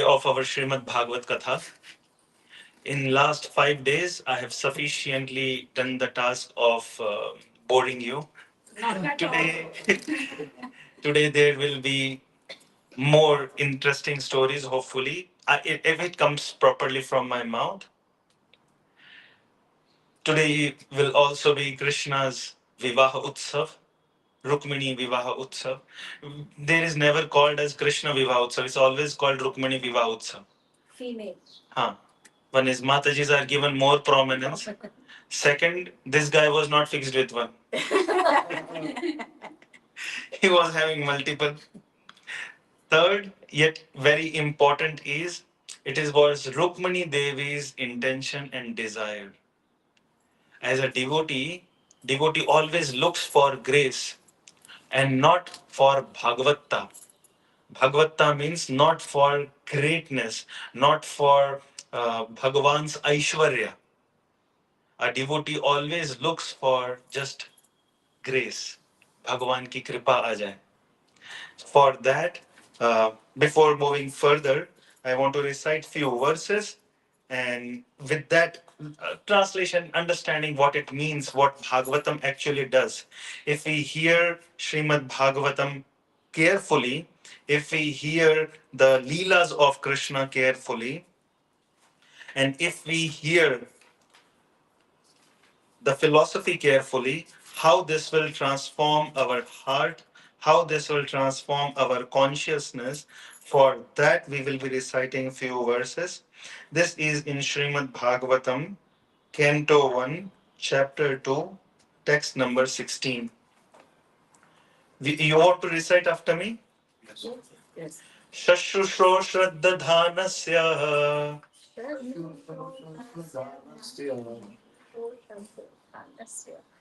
of our Srimad Bhagavatam Katha. In last 5 days, I have sufficiently done the task of boring you. Today, today there will be more interesting stories. Hopefully, if it comes properly from my mouth. Today will also be Krishna's Vivaha Utsav, Rukmini Vivaha Utsav. There is never called as Krishna Vivaha Utsav. It's always called Rukmini Vivaha Utsav. Female. Huh. One is Matajis are given more prominence. Second, this guy was not fixed with one. He was having multiple. Third, yet very important is was Rukmani Devi's intention and desire. As a devotee always looks for grace and not for Bhagavatta. Bhagavatta means not for greatness, not for Bhagavan's Aishwarya. A devotee always looks for just grace. Bhagavan ki kripa aa jaye. For that, before moving further, I want to recite few verses, and with that translation, understanding what it means, what Bhagavatam actually does. If we hear Srimad Bhagavatam carefully, if we hear the Leelas of Krishna carefully, and if we hear the philosophy carefully, how this will transform our heart, how this will transform our consciousness. For that, we will be reciting few verses. This is in Srimad Bhagavatam, Canto 1, Chapter 2, text number 16. You want to recite after me? Yes. Yes. Shashrushro Shraddadhanasya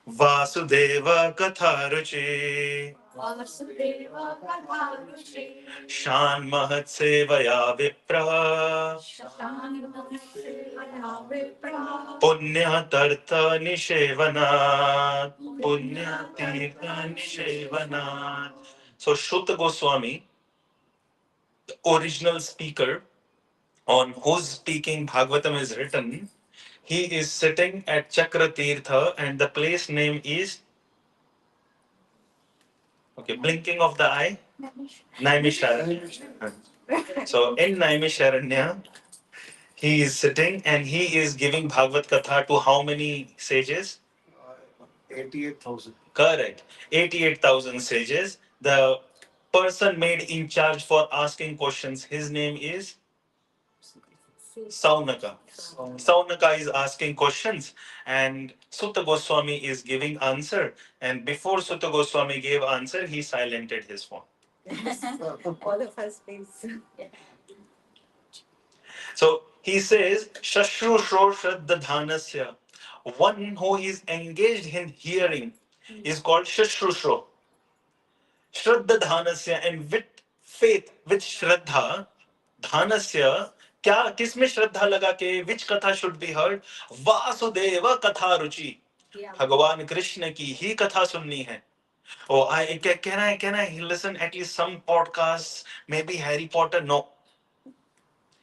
Vasudeva Katharuchi Shan Mahatsevaya Vipra Punya Tartha Nishevanat Punya Tirtha Nishevanat. So Shruta Goswami, the original speaker on whose speaking Bhagavatam is written, he is sitting at Chakra Tirtha and the place name is, okay, blinking of the eye, Naimisharanya. So in Naimisharanya, he is sitting and he is giving Bhagavad Katha to how many sages? 88,000. Correct. 88,000 sages. The person made in charge for asking questions, his name is Saunaka. Saunaka is asking questions and Sutta Goswami is giving answer. And before Sutta Goswami gave answer, he silented his phone. All of us, please. So he says, Shashru Shroshadadhanasya. One who is engaged in hearing is called Shashrushro. Shraddha and with faith, with Shraddha, Dhanasya, क्या किसमें श्रद्धा लगा के which कथा should be heard? Vasudev कथा रुचि. भगवान कृष्ण की ही कथा सुननी है. Oh, can I listen at least some podcasts, maybe Harry Potter? No.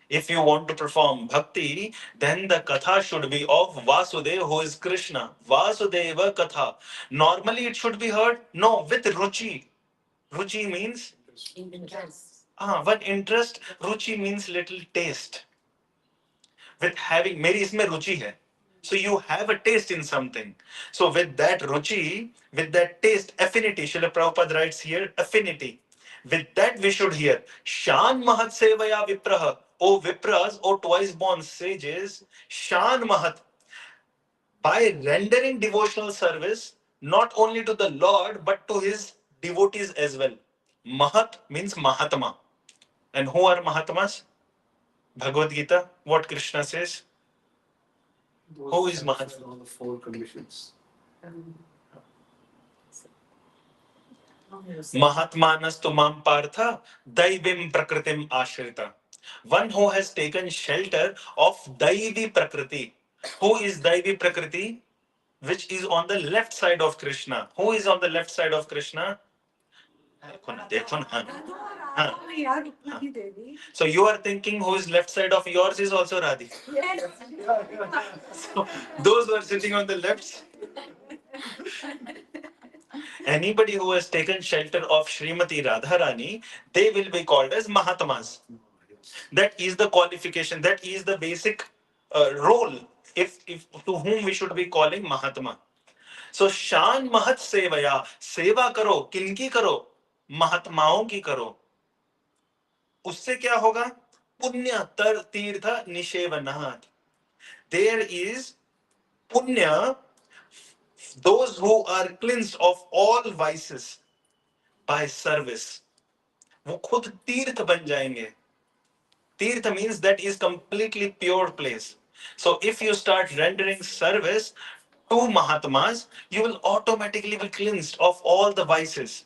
If you want to perform bhakti, then the katha should be of Vasudeva, who is Krishna. Vasudeva katha. Normally it should be heard, no, with ruchi. Ruchi means? Interest. What interest? Ruchi means little taste. With having, meri isme ruchi hai. So you have a taste in something. So with that ruchi, with that taste, affinity, Srila Prabhupada writes here, affinity. With that we should hear, Shan Mahat Sevaya Vipraha. O Vipras, O twice born sages, Shan Mahat. By rendering devotional service, not only to the Lord, but to his devotees as well. Mahat means Mahatma. And who are Mahatmas? Bhagavad Gita, what Krishna says? Who is Mahatma? All the four conditions. Mahatmanas tumam partha daivim prakritim ashrita. One who has taken shelter of Daivi Prakriti. Who is Daivi Prakriti? Which is on the left side of Krishna. Who is on the left side of Krishna? देखो ना, देखो ना. हाँ. So you are thinking whose left side of yours is also Radhi. So those who are sitting on the left, anybody who has taken shelter of Srimati Radharani, they will be called as Mahatmas. That is the qualification. That is the basic role. If to whom we should be calling Mahatma. So शान महत सेवया, सेवा करो, किनकी करो, महात्माओं की करो. उससे क्या होगा? पुण्य तर तीर्थ निषेवनात्. There is punya, those who are cleansed of all vices by service. वो खुद तीर्थ बन जाएंगे. Tirtha means that is completely pure place. So if you start rendering service to Mahatmas, you will automatically be cleansed of all the vices.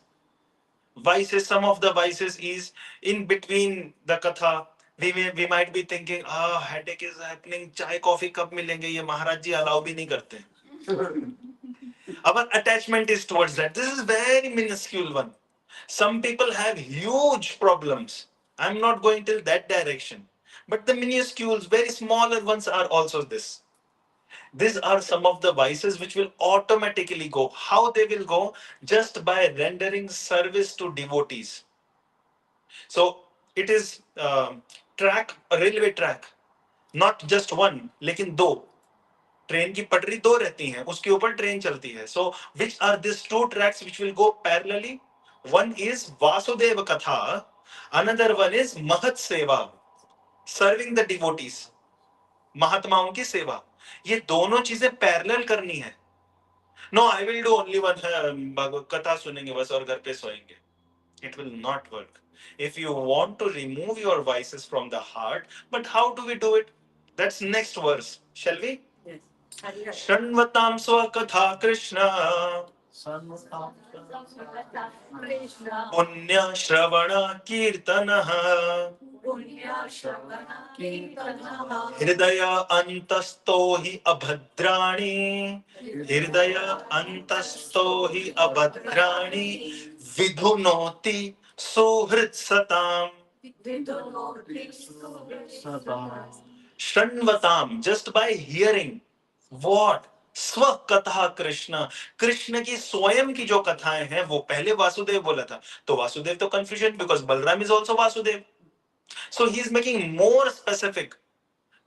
Vices, some of the vices is in between the katha. We might be thinking, headache is happening, chai coffee कब मिलेंगे? ये महाराज जी allow भी नहीं करते. Our attachment is towards that. This is very minuscule one. Some people have huge problems. I'm not going till that direction. But the minuscules, very smaller ones are also this. These are some of the vices which will automatically go. How they will go? Just by rendering service to devotees. So it is track, a railway track. Not just one, लेकिन दो. Train की पटरी दो रहती हैं, उसके ऊपर train चलती है. So which are these two tracks which will go parallelly? One is Vasudeva Katha, another one is Mahat Seva, serving the devotees. महात्माओं की सेवा. ये दोनों चीजें पैरेलल करनी है. No, I will do only one कथा सुनेंगे बस और घर पे सोएंगे. It will not work. If you want to remove your vices from the heart, but how do we do it? That's next verse. Shall we? Yes. Shanvatam swakatha Krishna punya shravana kirtanah हृदय अंतस्तो हि अभद्राणि हृदय अंतस्तो हि अभद्राणि विधुनोति सुहृत् सताम शृण्वताम just by hearing what स्व कथा कृष्ण कृष्ण की स्वयं की जो कथाएं हैं वो पहले वासुदेव बोला था तो वासुदेव तो confusion because Balram is also Vasudev so he is making more specific.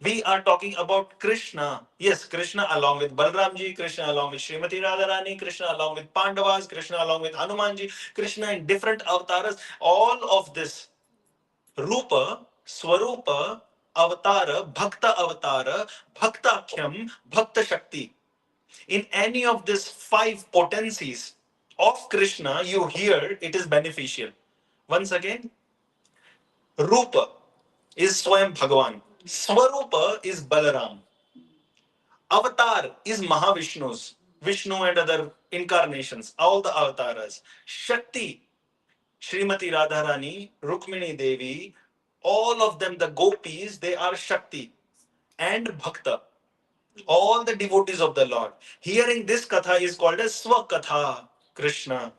We are talking about Krishna. Yes, Krishna along with Balramji, Krishna along with Srimati Radharani, Krishna along with Pandavas, Krishna along with Hanumanji, Krishna in different avatars. All of this Rupa, Swarupa, Avatara, Bhakta Avatara, Bhaktakhyam, Bhakta Shakti. In any of these five potencies of Krishna, you hear it is beneficial. Once again, Rupa is Swayam Bhagavan. Swarupa is Balaram. Avatar is Mahavishnu's, Vishnu and other incarnations, all the avatars. Shakti, Srimati Radharani, Rukmini Devi, all of them, the gopis, they are Shakti. And Bhakta, all the devotees of the Lord. Hearing this katha is called as Swakatha Krishna.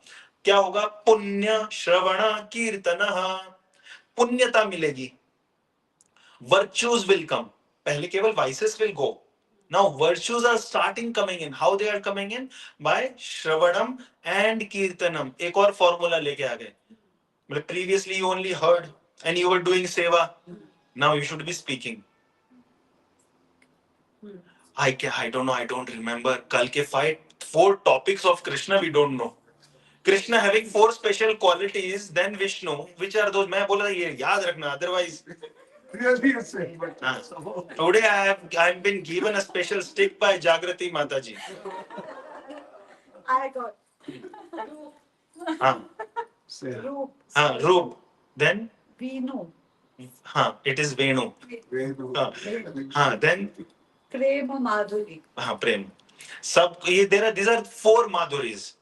क्या होगा? पुण्य श्रवण कीर्तन. पुण्यता मिलेगी. Virtues will come. पहले केवल vices will go. Now virtues are starting coming in. How they are coming in? By Shravanam and Kirtanam. एक और formula लेके आ गए. But previously you only heard and you were doing seva. Now you should be speaking. I don't know. I don't remember. कल के four topics of Krishna we don't know. Krishna having four special qualities, then Vishnu. Which are those? मैं बोला ये याद रखना. Otherwise. Today I've been given a special stick by Jagrati Mataji. I got Roop. Then Venu. It is Venu. Then Prema Madhuri. Prem. These are four Madhuris.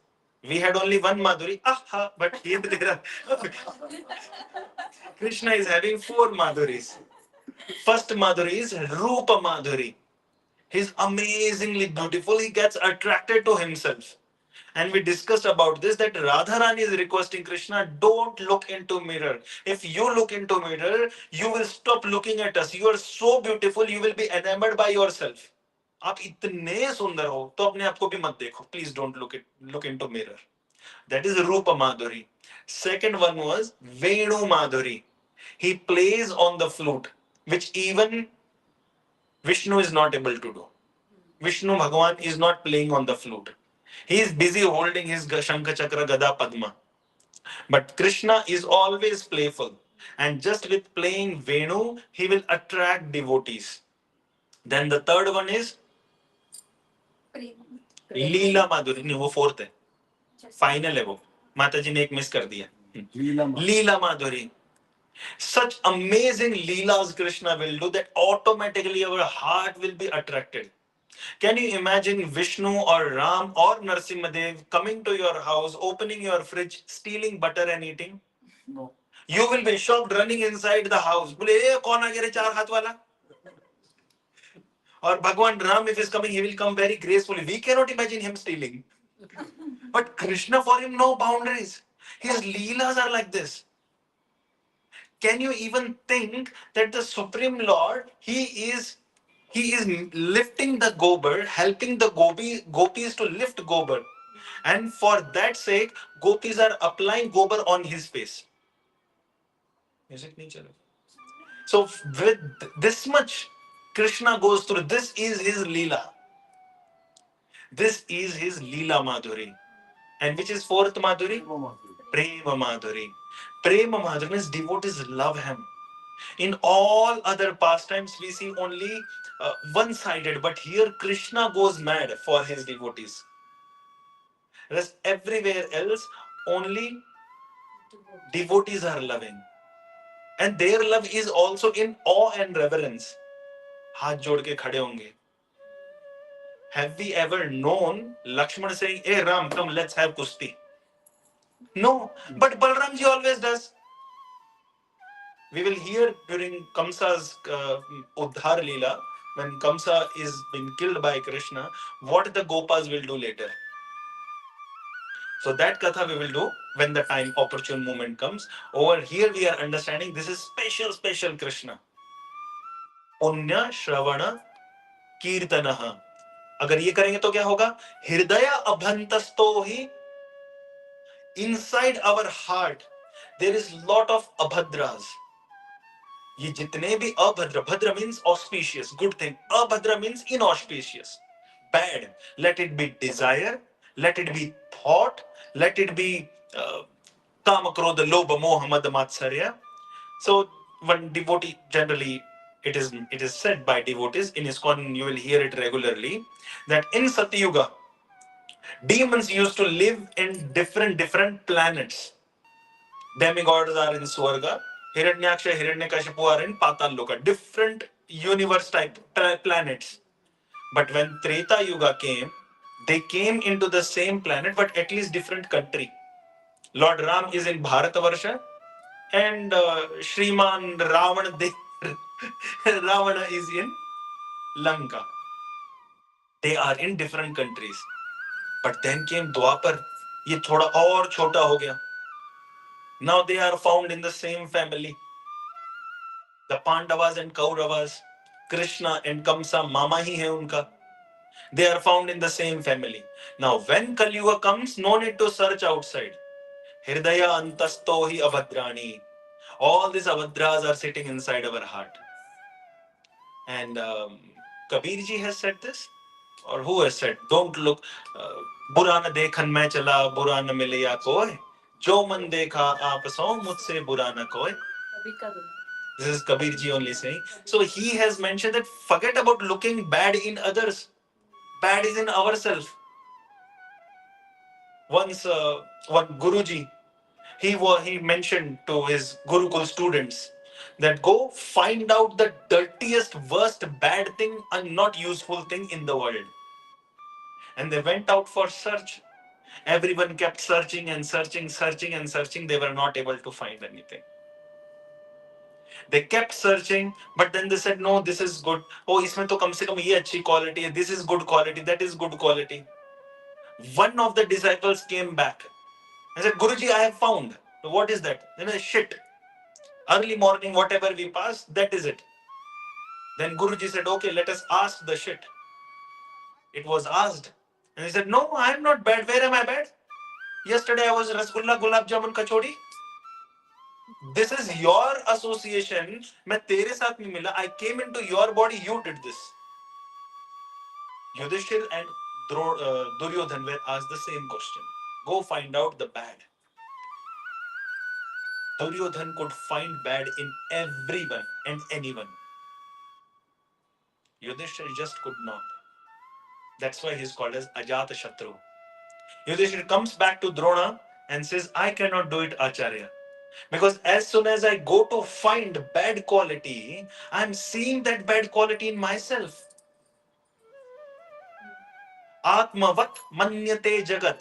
We had only one Madhuri. But here there are Krishna is having four Madhuris. First Madhuri is Rupa Madhuri. He's amazingly beautiful. He gets attracted to himself. And we discussed about this, that Radharani is requesting Krishna, don't look into mirror. If you look into mirror, you will stop looking at us. You are so beautiful, you will be enamored by yourself. आप इतने सुंदर हो तो अपने आप को भी मत देखो. Please don't look into mirror. That is Rupa Madhuri. Second one was Venu Madhuri. He plays on the flute, which even Vishnu is not able to do. Vishnu Bhagavan is not playing on the flute. He is busy holding his Shankha Chakra Gada Padma. But Krishna is always playful. And just with playing Venu, he will attract devotees. Then the third one is Leela Madhuri. नहीं, वो fourth है. Final है वो. माता जी ने एक miss कर दिया. Leela Madhuri. Such amazing leelas Krishna will do that automatically our heart will be attracted. Can you imagine Vishnu or Ram or Narsimhadev coming to your house, opening your fridge, stealing butter and eating? No. You will be shocked running inside the house. बोले ए कौन आ गया रे चार हाथ वाला? Or Bhagwan Ram, if he's coming, he will come very gracefully. We cannot imagine him stealing. But Krishna, for him, no boundaries. His leelas are like this. Can you even think that the Supreme Lord, he is lifting the gobar, helping the gopis to lift gobar. And for that sake, gopis are applying gobar on his face. Music nahi chalo. So with this much, Krishna goes through. This is his Leela. This is his Leela Madhuri. And which is fourth Madhuri? Prema Madhuri. Prema Madhuri means devotees love him. In all other pastimes, we see only one-sided, but here Krishna goes mad for his devotees. Whereas everywhere else, only devotees are loving. And their love is also in awe and reverence. हाथ जोड़ के खड़े होंगे. Have we ever known Lakshman saying, "Hey Ram, come, let's have kusti"? No, but Balramji always does. We will hear during Kamsa's Uddhar Leela, when Kamsa is being killed by Krishna, what the Gopas will do later. So that Katha we will do when the time opportune moment comes. Over here we are understanding this is special Krishna. Punya Shravana Kirtanaha. अगर ये करेंगे तो क्या होगा? हृदय अभ्यंतस्तो ही. Inside our heart there is lot of abhadras. ये जितने भी अभद्र, भद्र means auspicious, good thing. Abhadra means inauspicious, bad. Let it be desire, let it be thought, let it be kama, krodha, lobha, moha, mada, matsarya. So one devotee, generally it is said by devotees in ISKCON, you will hear it regularly, that in Satyuga demons used to live in different planets. Demigods are in Swarga, Hiranyaksha, Hiranyakashipu are in Patal Loka, different universe type planets. But when Treta Yuga came, they came into the same planet, but at least different country. Lord Ram is in Bharatavarsha, and Shriman Ravana is in Lanka. They are in different countries. But then came Dwapar, ये थोड़ा और छोटा हो गया. Now they are found in the same family. The Pandavas and Kauravas, Krishna and Kamsa, mama hi hai unka. They are found in the same family. Now when Kali Yuga comes, no need to search outside. Hridaya antasto hi abhadrani. All these abhadras are sitting inside our heart. And Kabir ji has said this, or who has said, don't look, बुरा न देखन मैं चला, बुरा न मिले या कोई, जो मन देखा आप सो मुझसे बुरा न कोई. This is Kabir ji only saying. So he has mentioned that forget about looking bad in others. Bad is in ourselves. Once one Guruji, he mentioned to his Gurukul students that go find out the dirtiest, worst, bad thing and not useful thing in the world. And they went out for search. Everyone kept searching and searching. They were not able to find anything. They kept searching, but then they said, no, this is good. Oh, इसमें तो कम से कम ये अच्छी quality है. This is good quality. That is good quality. One of the disciples came back and said, Guruji, I have found. What is that? Then I said, shit. Early morning, whatever we passed, that is it. Then Guruji said, okay, let us ask the shit. It was asked. And he said, no, I am not bad. Where am I bad? Yesterday I was Rasgulla, Gulab Jamun, Kachori. This is your association. मैं तेरे साथ नहीं मिला. I came into your body. You did this. Yudhishthir and Duryodhan were asked the same question. Go find out the bad. Duryodhan could find bad in everyone and anyone. Yudhishthir just could not. That's why he's called as Ajata Shatru. Yudhishthir comes back to Drona and says, I cannot do it, Acharya. Because as soon as I go to find bad quality, I'm seeing that bad quality in myself. Atmavat manyate jagat.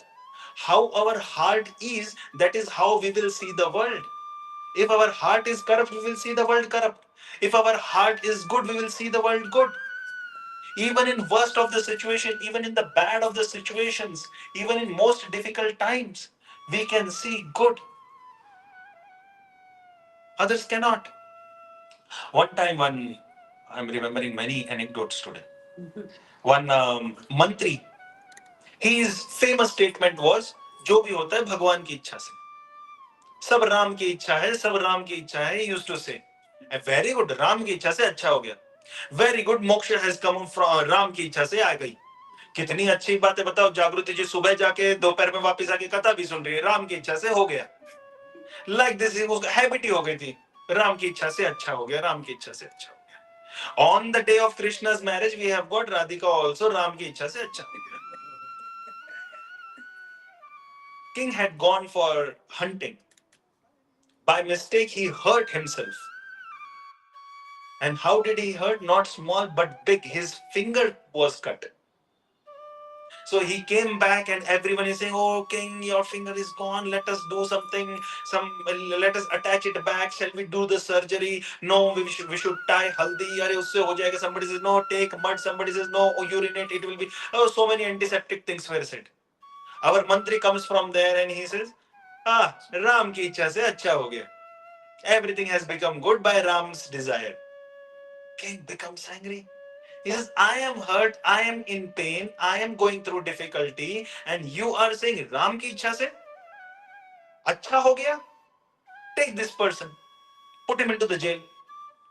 How our heart is, that is how we will see the world. If our heart is corrupt, we will see the world corrupt. If our heart is good, we will see the world good. Even in worst of the situation, even in the bad of the situations, even in most difficult times, we can see good. Others cannot. One time, I'm remembering many anecdotes today. One mantri, his famous statement was, जो भी होता है भगवान की इच्छा से. सब राम की इच्छा है, सब राम की इच्छा है. He used to say, very good, Ram की इच्छा से अच्छा हो गया. Very good, moksha has come from Ram की इच्छा से आ गई. कितनी अच्छी बातें बताओ. जागृति जी सुबह जाके दोपहर में वापस आके कथा भी सुन रही है. राम की इच्छा से हो गया. Like this, उसका हैबिट ही हो गई थी. राम की इच्छा से अच्छा हो गया, राम की इच्छा से अच्छा हो गया. On the day of Krishna's marriage, we have got Radhika also. Ram की इच्छा से अच्छा हो गया. King had gone for hunting. By mistake, he hurt himself. And how did he hurt? Not small, but big. His finger was cut. So he came back, and everyone is saying, "Oh, King, your finger is gone. Let us do something. Let us attach it back. Shall we do the surgery? No, we should tie haldi. Arey, usse ho jayega." Somebody says, "No, take mud." Somebody says, "No, urinate. It will be." Oh, so many antiseptic things were said. Our mantri comes from there, and he says, "Ah, Ram ki ichha se acha ho gaya. Everything has become good by Ram's desire." King becomes angry. He says, I am hurt, I am in pain, I am going through difficulty, and you are saying, Ram ki ichha se? Acha ho gaya? Take this person, put him into the jail.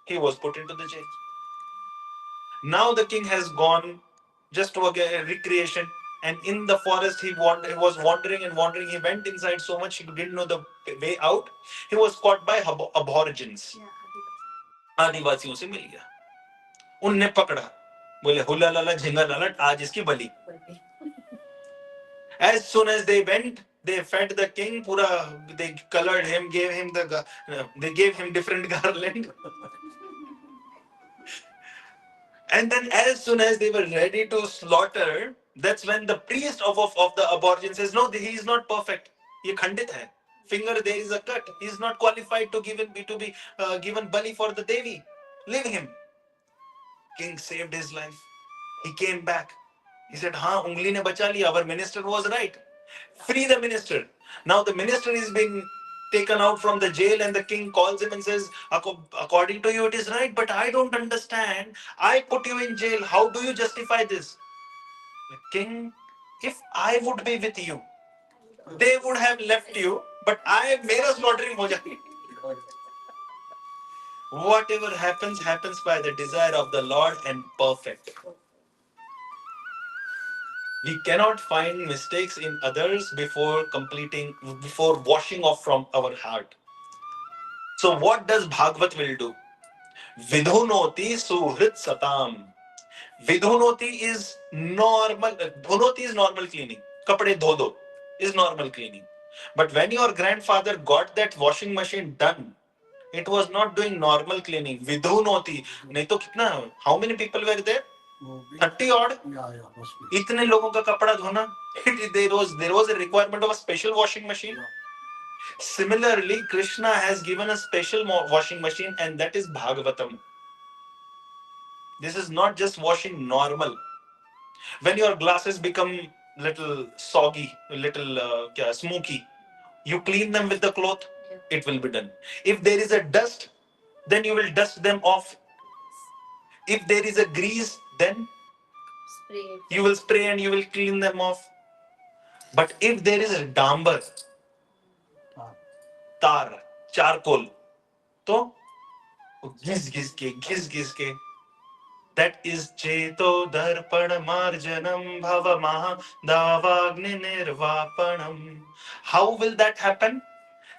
He was put into the jail. Now the king has gone just to a recreation, and in the forest he was wandering and wandering. He went inside so much he didn't know the way out. He was caught by aborigines. आदिवासियों से मिल गया. उनने पकड़ा. बोले hula लाला झिंगा लाला आज इसकी बलि. As soon as they went, they fed the king. They colored him, they gave him different garland. And then, as soon as they were ready to slaughter, that's when the priest of the aborigine says, "No, he is not perfect. Ye khandit hai. Finger there is a cut. He is not qualified to be given bali for the Devi. Leave him." King saved his life. He came back. He said, "Haan, ungli ne bacha liya. Our minister was right. Free the minister." Now the minister is being taken out from the jail, and the king calls him and says, "According to you, it is right, but I don't understand. I put you in jail. How do you justify this?" The king, if I would be with you, they would have left you, but mera slaughtering ho jayegi. Whatever happens, happens by the desire of the Lord and perfect. We cannot find mistakes in others before washing off from our heart. So what does Bhagavat will do? Vidhunoti suhrit satam. Vidhunoti is normal. Dhunoti is normal cleaning. Kapde dho is normal cleaning. But when your grandfather got that washing machine done, it was not doing normal cleaning. Vidhunoti. नहीं तो कितना? How many people were there? 30 odd. इतने लोगों का कपड़ा धोना. There was a requirement of a special washing machine. Similarly, Krishna has given a special washing machine, and that is Bhagavatam. This is not just washing normal. When your glasses become little soggy, little smoky, you clean them with the cloth, it will be done. If there is a dust, then you will dust them off. If there is a grease, then you will spray and you will clean them off. But if there is a dambar, tar, charcoal, तो घिस के that is cheto darpan marjanam bhava maha davagni nirvapanam. How will that happen?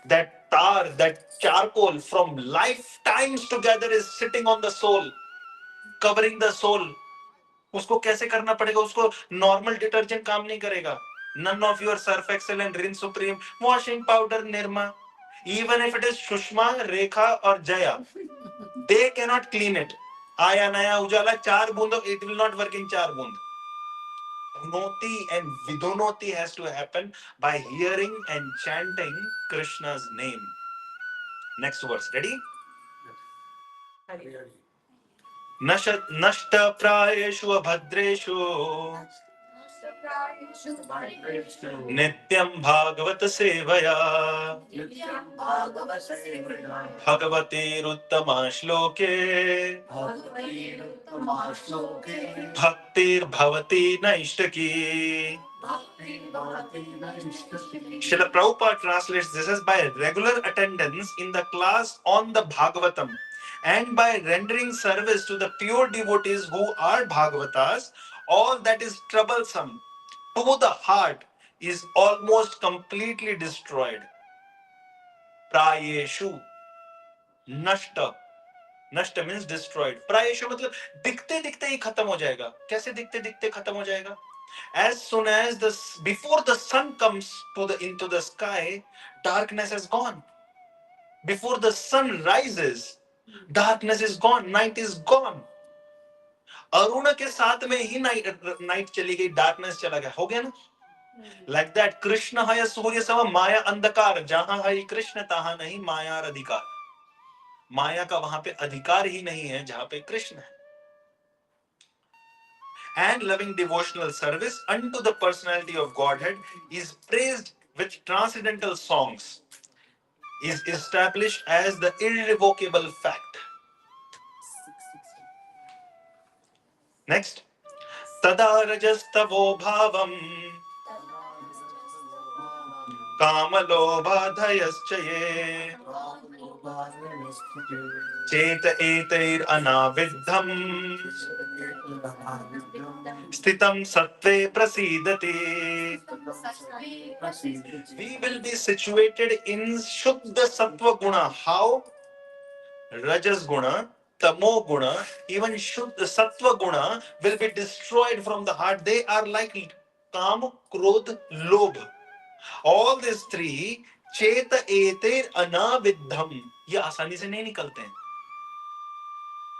That tar, that charcoal from lifetimes together is sitting on the soul, covering the soul. उसको कैसे करना पड़ेगा? उसको normal detergent काम नहीं करेगा. None of your Surf Excel and Rinse Supreme, washing powder, Nirma, even if it is Shushma, Rekha or Jaya, they cannot clean it. Aya Naya Ujala, 4 bund, it will not work in 4 bund. Noti and Vidonoti has to happen by hearing and chanting Krishna's name. Next verse, ready? Nashta prayeshu abhadreshu Nityam Bhagavata Sevaya Bhagavate Ruttama Shloke Bhaktir Bhavati Naishtaki. Srila Prabhupada translates this as by regular attendance in the class on the Bhagavatam and by rendering service to the pure devotees who are Bhagavatas, all that is troublesome to the heart is almost completely destroyed. Prayeshu. Nashta. Nashta means destroyed. Prayeshu मतलब दिखते दिखते ही खत्म हो जाएगा. कैसे दिखते दिखते खत्म हो जाएगा? As soon as before the sun comes into the sky, darkness is gone. Before the sun rises, darkness is gone, night is gone. Arun के साथ में ही night चली गई, darkness चला गया, हो गया ना? Like that, Krishna है सूर्य सम माया अंधकार, जहां है कृष्ण तहां नहीं माया अधिकार. माया का वहां पे अधिकार ही नहीं है जहां पे कृष्ण है. And loving devotional service unto the personality of Godhead is praised with transcendental songs, is established as the irrevocable fact. Next. Tada rajastavo bhavam kamalobhadayaschaye cheta etair anaviddham Stitam sattve prasidati. We will be situated in Shuddha Sattva Guna. How? Rajas Guna, Tamo Guna, even Shuddha Sattva Guna will be destroyed from the heart. They are like Kam, Krodh, Lobh. All these three, Cheta Eter Anaviddham. ये आसानी से नहीं निकलते हैं,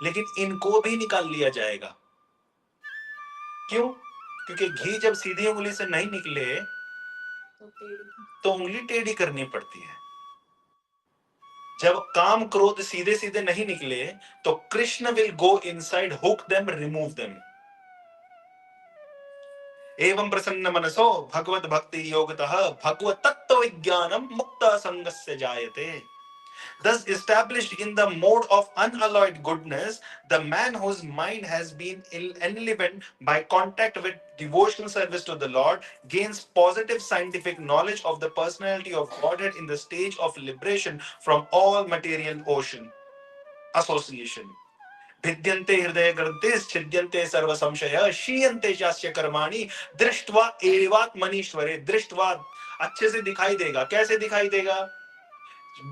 लेकिन इनको भी निकाल लिया जाएगा. क्यों? क्योंकि घी जब सीधी उंगली से नहीं निकले तो उंगली टेढ़ी करनी पड़ती है. जब काम क्रोध सीधे सीधे नहीं निकले तो Krishna will go inside, hook them, remove them. एवं प्रसन्न मनसो भगवत भक्ति योगतः भगवत तत्व विज्ञानम मुक्त संगस्य जायते. Thus established in the mode of unalloyed goodness, the man whose mind has been enlivened by contact with devotional service to the Lord gains positive scientific knowledge of the personality of Godhead in the stage of liberation from all material ocean association. भिद्यन्ते हृदय ग्रंथेस छिद्यन्ते सर्व संशय शीयन्ते चास्य कर्माणि दृष्ट्वा एवात्मनीश्वरे. दृष्ट्वा अच्छे से दिखाई देगा. कैसे दिखाई देगा?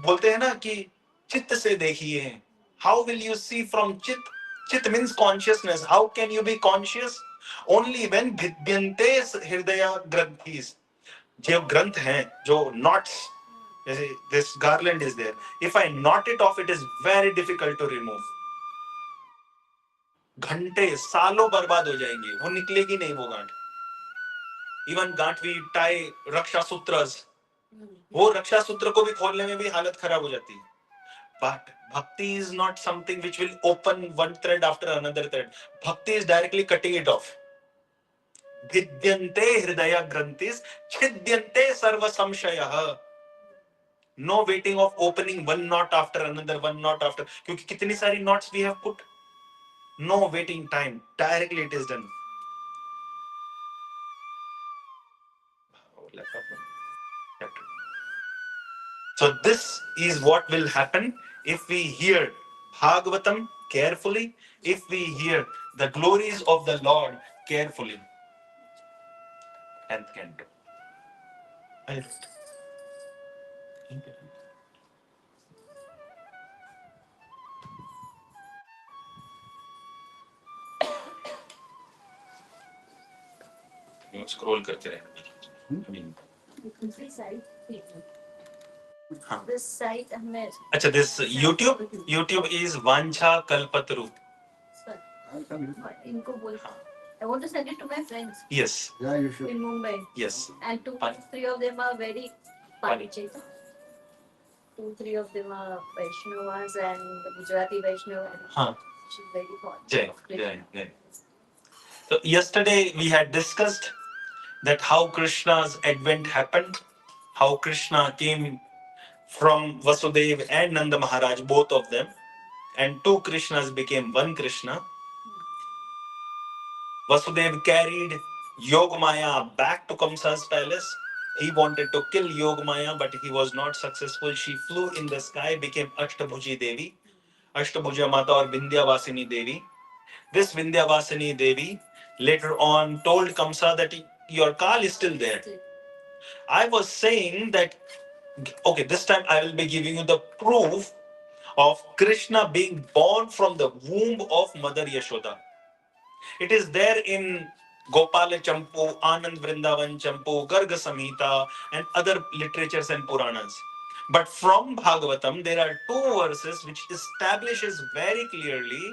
बोलते हैं ना कि चित्त से देखिए. How will you see from चित्त? चित्त means consciousness. How can you be conscious? Only when भिद्यन्ते हृदय ग्रंथीस. जो ग्रंथ हैं, जो नॉट्स, जैसे this garland is there, if I knot it off, it is very difficult to remove. घंटे सालों बर्बाद हो जाएंगे, वो निकलेगी नहीं वो गांठ. इवन गांठ वी टाई रक्षा सूत्रस, वो रक्षा सूत्र को भी खोलने में भी हालत खराब हो जाती है. But bhakti is not something which will open one thread after another thread. Bhakti is directly cutting it off. Bhidyante hridaya granthis, chidyante sarva samshayah. No waiting of opening one knot after another, one knot after. क्योंकि कितनी सारी knots we have put. No waiting time. Directly it is done. So this is what will happen if we hear Bhagavatam carefully, if we hear the glories of the Lord carefully. And can do. Scroll करते रहे. हाँ. This site हमें. अच्छा, this YouTube is Vancha Kalpataru. इनको बोल. I want to send it to my friends. Yes. Yeah, you should. In Mumbai. Yes. And 3 of them are very funny. 2-3 of them are Vaishnavas and Gujarati Vaishnava. Huh. She's very hot. Jai. So yesterday we had discussed that how Krishna's advent happened, how Krishna came from Vasudeva and Nanda Maharaj, both of them, and 2 Krishnas became 1 Krishna. Vasudeva carried Yogamaya back to Kamsa's palace. He wanted to kill Yogamaya, but he was not successful. She flew in the sky, became Ashtabhuji Devi, Ashtabhuja Mata or Vindhyavasini Devi. This Vindhyavasini Devi later on told Kamsa that your Kal is still there. I was saying that, okay, this time I will be giving you the proof of Krishna being born from the womb of Mother Yashoda. It is there in Gopala Champu, Anand Vrindavan Champu, Garga Samhita, and other literatures and Puranas. But from Bhagavatam, there are 2 verses which establishes very clearly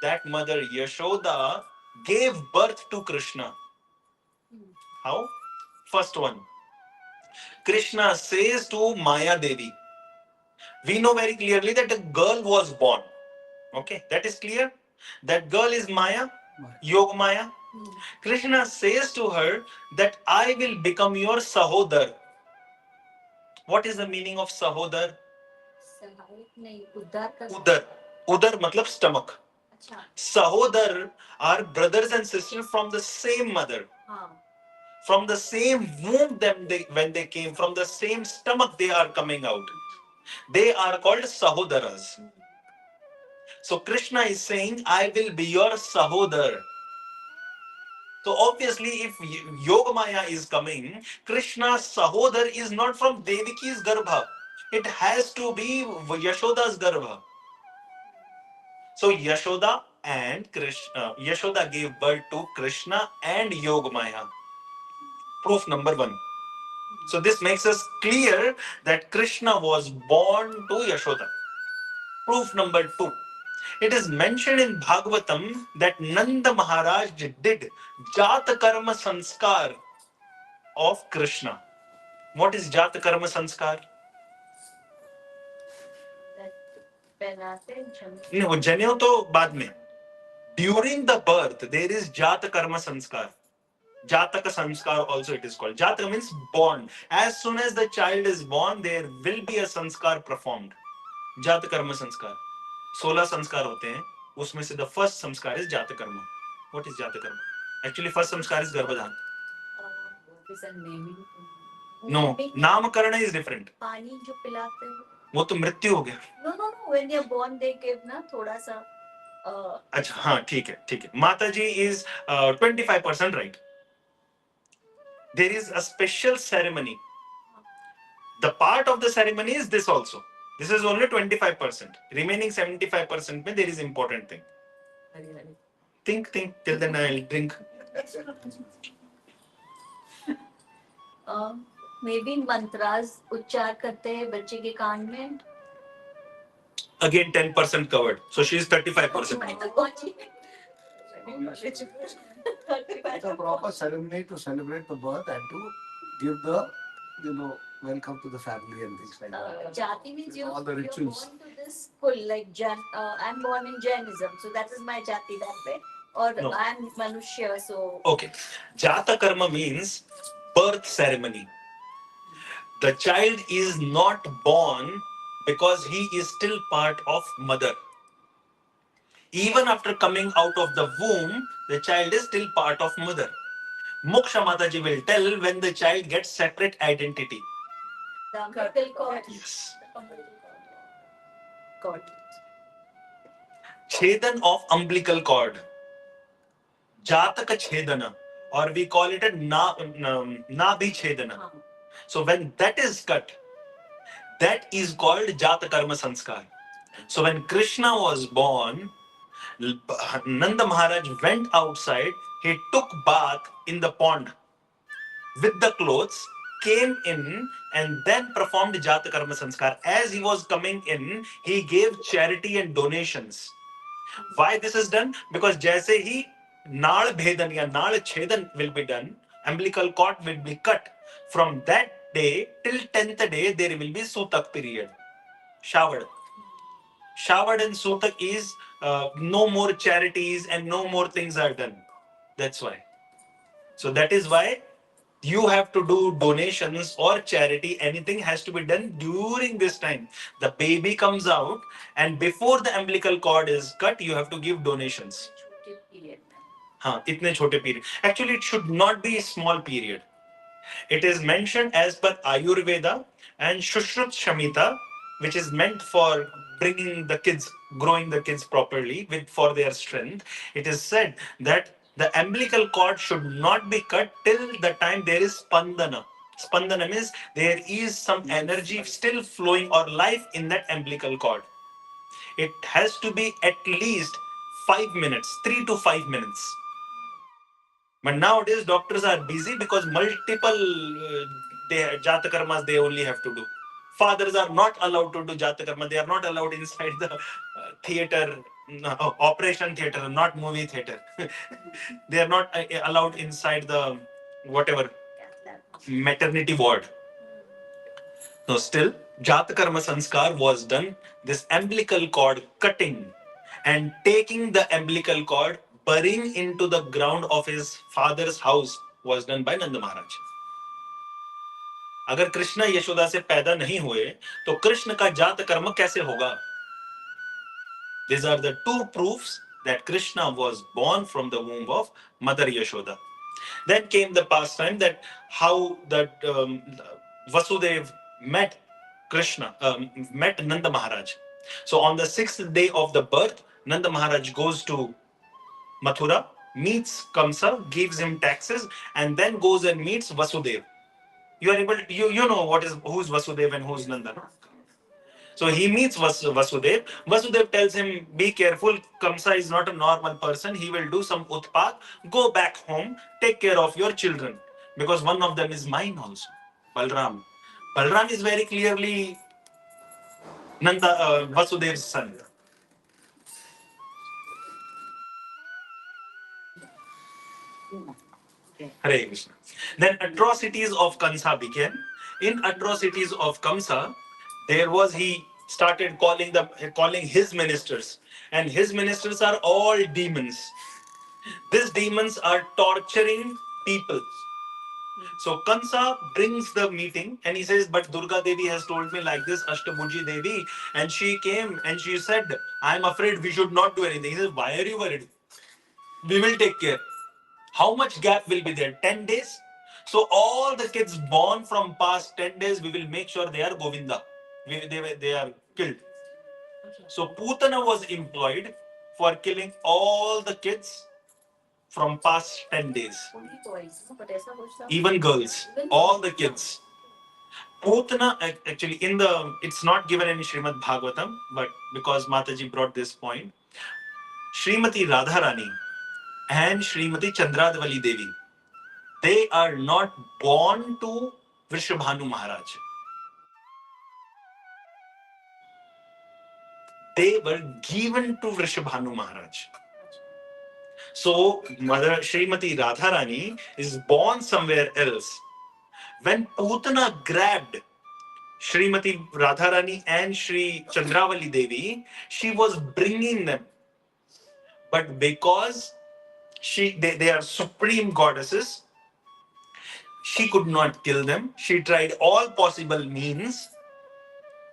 that Mother Yashoda gave birth to Krishna. How? First one. Krishna says to Maya Devi, we know very clearly that a girl was born. Okay, that is clear. That girl is Maya, Yogamaya. Krishna says to her that I will become your Sahodar. What is the meaning of Sahodar? Udar. Udar matlab stomach. Sahodar are brothers and sisters from the same mother. From the same womb when they came, from the same stomach they are coming out. They are called Sahodaras. So Krishna is saying, I will be your Sahodar. So obviously, if Yogamaya is coming, Krishna's Sahodar is not from Deviki's Garbha. It has to be Yashoda's Garbha. So Yashoda and Krishna, Yashoda gave birth to Krishna and Yogamaya. Proof number 1. So this makes us clear that Krishna was born to Yashoda. Proof number 2. It is mentioned in Bhagavatam that Nanda Maharaj did Jata Karma Sanskar of Krishna. What is Jata Karma Sanskar? No, Janev to baad mein. During the birth, there is Jata Karma Sanskar. Jataka Sanskar also it is called. Jataka means born. As soon as the child is born, there will be a Sanskar performed. Jata Karma Sanskar. 16 संस्कार होते हैं, उसमें से the first संस्कार is जात कर्म. What is जात कर्म? Actually, first संस्कार is गर्भधान. No, नामकरण is different. पानी जो पिलाते हैं, वो तो मृत्यु हो गया. No. When they are born, they give ना थोड़ा सा. अच्छा, हाँ, ठीक है. माता जी is 25% right. There is a special ceremony. The part of the ceremony is this also. This is only 25%. Remaining 75% mein there is important thing. Think. Till then I'll drink. Maybe mantras uchchar karte hai bachche ke kaan mein. Again 10% covered. So she is 35%. It's a proper ceremony to celebrate the birth and to give the, welcome to the family and things like that. Jati means all the rituals. You're born to this school, like I'm born in Jainism, so that is my Jati that way. Or no. I am Manushya, so. Okay. Jata karma means birth ceremony. The child is not born because he is still part of mother. Even after coming out of the womb, the child is still part of mother. Moksha Mataji will tell when the child gets separate identity. The umbilical cord. Yes. The umbilical cord. Chedan of umbilical cord. Jataka Chedana. Or we call it a Nabhi Chedana. So when that is cut, that is called Jata Karma Sanskar. So when Krishna was born, Nanda Maharaj went outside, he took bath in the pond with the clothes, came in and then performed Jata Karma Sanskar. As he was coming in, he gave charity and donations. Why this is done? Because jaise he Naal Bhedan ya Naal Chedan will be done, umbilical cord will be cut. From that day till 10th day, there will be Sutak period. Showered. Showered and Sutak is no more charities and no more things are done. That's why. So that is why you have to do donations or charity. Anything has to be done during this time. The baby comes out and before the umbilical cord is cut, you have to give donations. हाँ, इतने छोटे period. Actually, it should not be a small period. It is mentioned as per Ayurveda and Shushrut Shamita, which is meant for bringing the kids, growing the kids properly for their strength. It is said that the umbilical cord should not be cut till the time there is spandana. Spandana means there is some energy still flowing or life in that umbilical cord. It has to be at least 5 minutes, 3 to 5 minutes. But nowadays doctors are busy because multiple Jata karmas they only have to do. Fathers are not allowed to do Jata karma. They are not allowed inside the theater, operation theater, not movie theater. They are not allowed inside the whatever maternity ward. No, still Jata karma sanskar was done. This umbilical cord cutting and taking the umbilical cord, burying into the ground of his father's house was done by Nanda Maharaj. अगर कृष्ण यशोदा से पैदा नहीं हुए तो कृष्ण का जात कर्म कैसे होगा? These are the two proofs that Krishna was born from the womb of Mother Yashoda. Then came the pastime that how that Vasudev met Krishna, met Nanda Maharaj. So on the 6th day of the birth, Nanda Maharaj goes to Mathura, meets Kamsa, gives him taxes, and then goes and meets Vasudev. You are able to, you know who's Vasudev and who's Nanda. No? So he meets Vasudev. Vasudev tells him, be careful, Kamsa is not a normal person. He will do some utpat. Go back home, take care of your children. Because one of them is mine also, Balram. Balram is very clearly Vasudev's son. Hare Krishna. Then atrocities of Kamsa began. In atrocities of Kamsa, he started calling his ministers, and his ministers are all demons. These demons are torturing people. So Kansa brings the meeting and he says, but Durga Devi has told me like this, Ashtabhuji Devi, and she came and she said, I'm afraid we should not do anything. He says, why are you worried? We will take care. How much gap will be there? 10 days? So all the kids born from past 10 days, we will make sure they are Govinda. They are killed. So Putana was employed for killing all the kids from past 10 days. Even girls, all the kids. Putana, actually, it's not given in Srimad Bhagavatam, but because Mataji brought this point, Srimati Radharani and Srimati Chandradvali Devi, they are not born to Vrishabhanu Maharaj. They were given to Vrishabhanu Maharaj. So, Mother Srimati Radharani is born somewhere else. When Putana grabbed Srimati Radharani and Sri Chandravali Devi, she was bringing them. But because They are supreme goddesses. She could not kill them. She tried all possible means.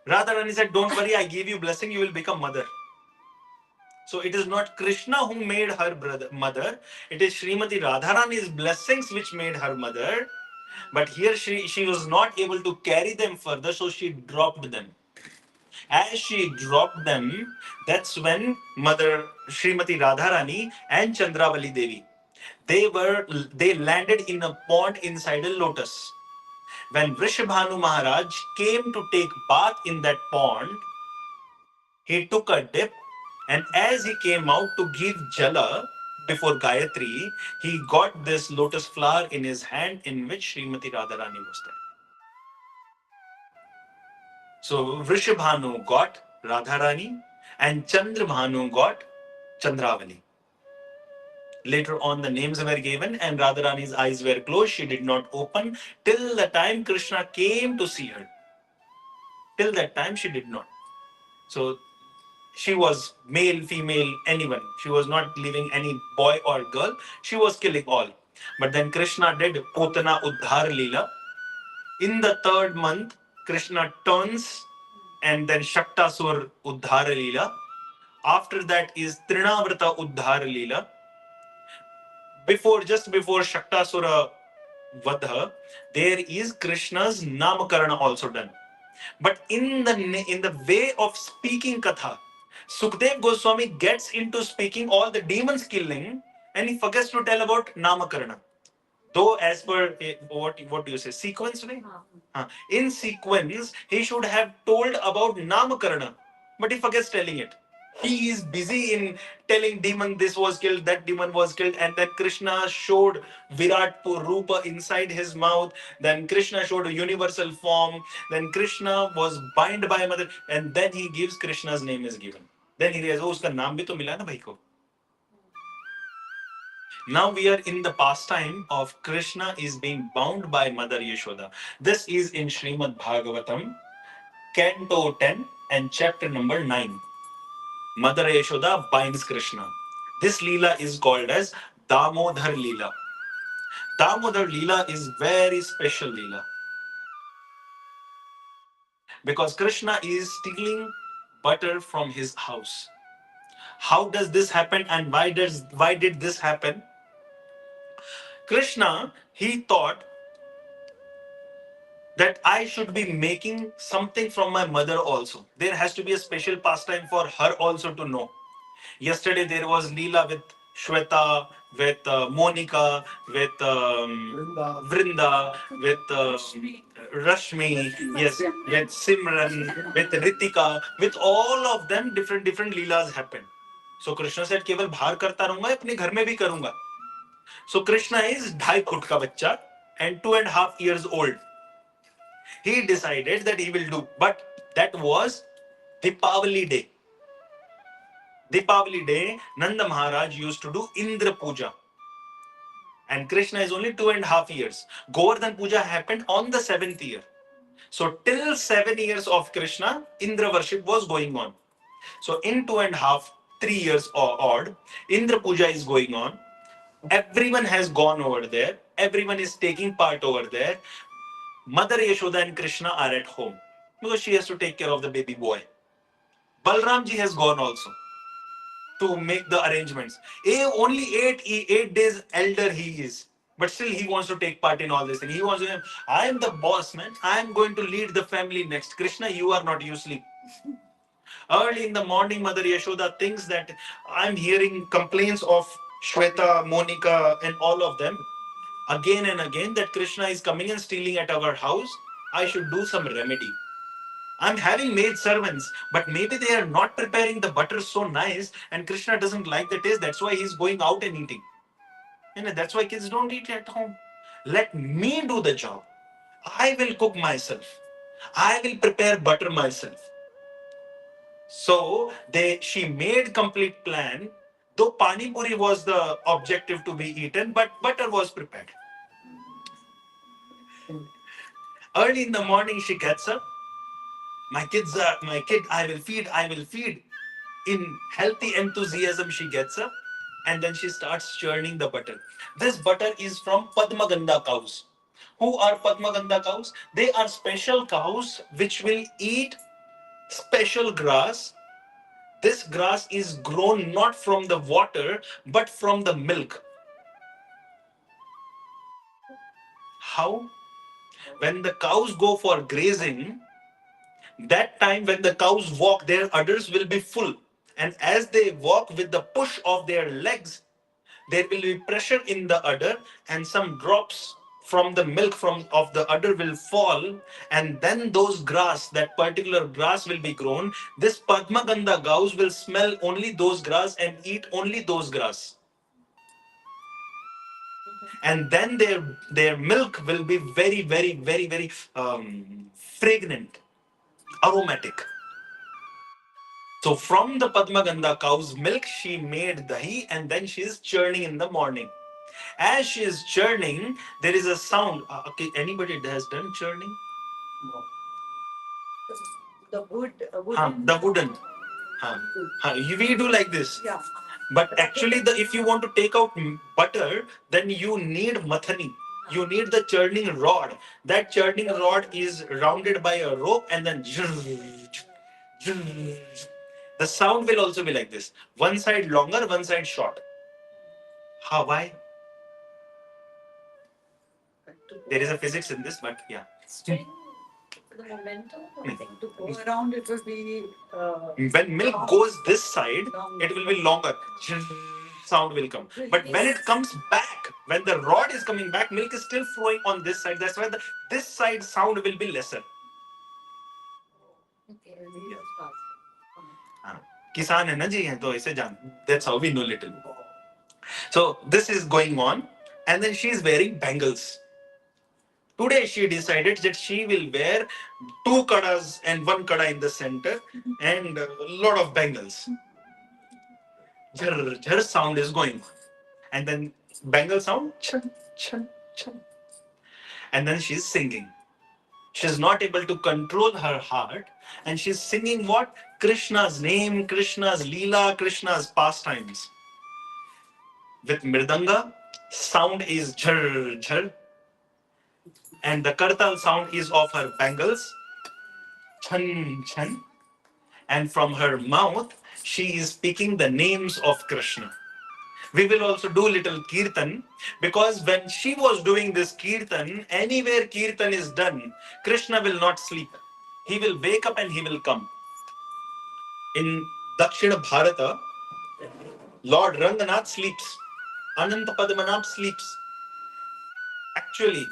Radharani said, "Don't worry, I gave you blessing, you will become mother." So it is not Krishna who made her mother. It is Srimati Radharani's blessings which made her mother. But here she was not able to carry them further, so she dropped them. As she dropped them, that's when Mother Srimati Radharani and Chandravali Devi, they landed in a pond inside a lotus. When Vrishabhanu Maharaj came to take bath in that pond, he took a dip, and as he came out to give jala before Gayatri, he got this lotus flower in his hand in which Srimati Radharani was there. So Vrishabhanu got Radharani and Chandrabhanu got Chandravali. Later on, the names were given and Radharani's eyes were closed. She did not open till the time Krishna came to see her. Till that time, she did not. So she was male, female, anyone. She was not leaving any boy or girl. She was killing all. But then Krishna did Potana Uddhar Leela. In the third month, Krishna turns and then Shaktasur Uddhar Leela. After that is Trinavrata Uddhar Leela. Just before Shaktasura Vadha, there is Krishna's Namakarana also done. But in the way of speaking Katha, Sukdev Goswami gets into speaking all the demons killing and he forgets to tell about Namakarana. Though as per what do you say, sequence way? In sequence, he should have told about Namakarana, but he forgets telling it. He is busy in telling demon this was killed, that demon was killed, and then Krishna showed Virat Rupa inside his mouth. Then Krishna showed a universal form. Then Krishna was bind by mother, and then he gives Krishna's name is given. Then he realizes, oh, uska naam bhi to mila na bhai ko. Now we are in the pastime of Krishna is being bound by Mother Yashoda. This is in Srimad Bhagavatam, Canto 10 and chapter number 9. Mother Yashoda binds Krishna. This Leela is called as Damodhar Leela. Damodhar Leela is very special Leela because Krishna is stealing butter from his house. How does this happen and why did this happen? Krishna, he thought that I should be making something from my mother also. There has to be a special pastime for her also to know. Yesterday there was Leela with Shweta, with Monica, with Vrinda, with Rashmi, yes, with Simran, with Ritika, with all of them different Leelas happened. So Krishna said, केवल बाहर करता रहूंगा अपने घर में भी करूंगा. So Krishna is 2.5 foot का बच्चा and 2.5 years old. He decided that he will do, but that was Deepavali day. Deepavali day, Nanda Maharaj used to do Indra Puja. And Krishna is only 2.5 years. Govardhan Puja happened on the 7th year. So till 7 years of Krishna, Indra worship was going on. So in 2.5, 3 years or odd, Indra Puja is going on. Everyone has gone over there. Everyone is taking part over there. Mother Yashoda and Krishna are at home because she has to take care of the baby boy. Balramji has gone also to make the arrangements. Only 8 days elder he is, but still he wants to take part in all this. And he wants to, I am the boss, man. I am going to lead the family next. Krishna, you are not, you sleep. Early in the morning, Mother Yashoda thinks that I'm hearing complaints of Shweta, Monica, and all of them again and again that Krishna is coming and stealing at our house. I should do some remedy. I'm having maid servants, but maybe they are not preparing the butter so nice, and Krishna doesn't like the taste. That's why he's going out and eating. And that's why kids don't eat at home. Let me do the job. I will cook myself. I will prepare butter myself. So she made complete plan. Though pani puri was the objective to be eaten, but butter was prepared. Early in the morning, she gets up. My kid, I will feed. In healthy enthusiasm, she gets up. And then she starts churning the butter. This butter is from Padmaganda cows. Who are Padmaganda cows? They are special cows which will eat special grass. This grass is grown not from the water but from the milk. How? When the cows go for grazing, that time when the cows walk, their udders will be full. And as they walk with the push of their legs, there will be pressure in the udder, and some drops from the milk from of the udder will fall, and then those grass, that particular grass will be grown. This Padmaganda cows will smell only those grass and eat only those grass. And then their milk will be very, very, very, very fragrant, aromatic. So from the Padmaganda cow's milk, she made dahi, and then she is churning in the morning. As she is churning, there is a sound. Okay, anybody has done churning? No. The wood, The wooden. We do like this. Yeah. But actually, if you want to take out butter, then you need mathani. You need the churning rod. That churning rod is rounded by a rope, and then the sound will also be like this. One side longer, one side short. How? Why? There is a physics in this, but yeah. String for the momentum, I think to go around it will be. When milk goes this side, it will be longer. Sound will come. But when it comes back, when the rod is coming back, milk is still flowing on this side. That's why this side sound will be lesser. Okay, it's fast. किसान है ना जी हैं तो ऐसे जान. That's how we know little. So this is going on, and then she is wearing bangles. Today she decided that she will wear 2 kadas and 1 kada in the center and a lot of bangles. Jhar, jhar sound is going on. And then bangle sound, chan, chan, chan. And then she's singing. She's not able to control her heart, and she's singing what? Krishna's name, Krishna's Leela, Krishna's pastimes. With Mirdanga, sound is jhar, jhar. And the kartal sound is of her bangles, chan, chan. And from her mouth, she is speaking the names of Krishna. We will also do little kirtan, because when she was doing this kirtan, anywhere kirtan is done, Krishna will not sleep. He will wake up and he will come. In Dakshina Bharata, Lord Ranganath sleeps. Ananta Padmanabh sleeps. Actually,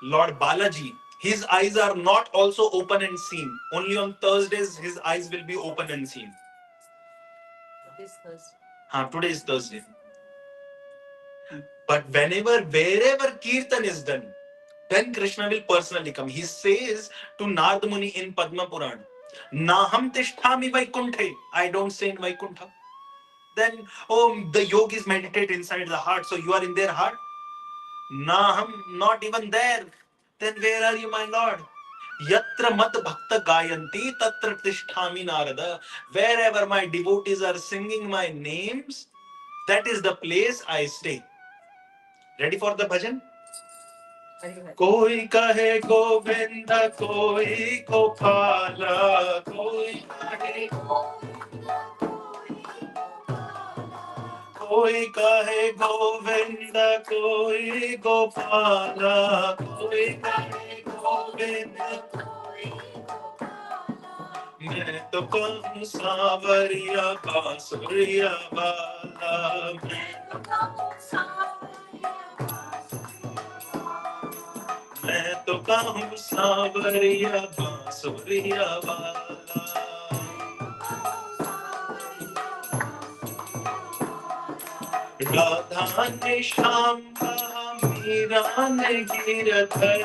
Lord Balaji, his eyes are not also open and seen. Only on Thursdays his eyes will be open and seen. This Thursday. Today is Thursday. But wherever kirtan is done, then Krishna will personally come. He says to Narad Muni in Padma Puran, Naham tishtami vaikunthe. I don't stay in Vaikuntha. Then, the yogis meditate inside the heart, so you are in their heart. Naham, not even there. Then where are you, my Lord? Yatra mat bhakta gayanti tatra tishtami narada. Wherever my devotees are singing my names, that is the place I stay. Ready for the bhajan? कोई कहे गोविंद कोई गोपाल कोई कहे गोविंद कोई गोपाल कोई कहे गोविंद मैं तो कहूँ सांवरिया बांसुरिया वाला मैं तो कहूँ सांवरिया बांसुरिया वाला राधा ने श्याम कहा मीरा ने गिरधर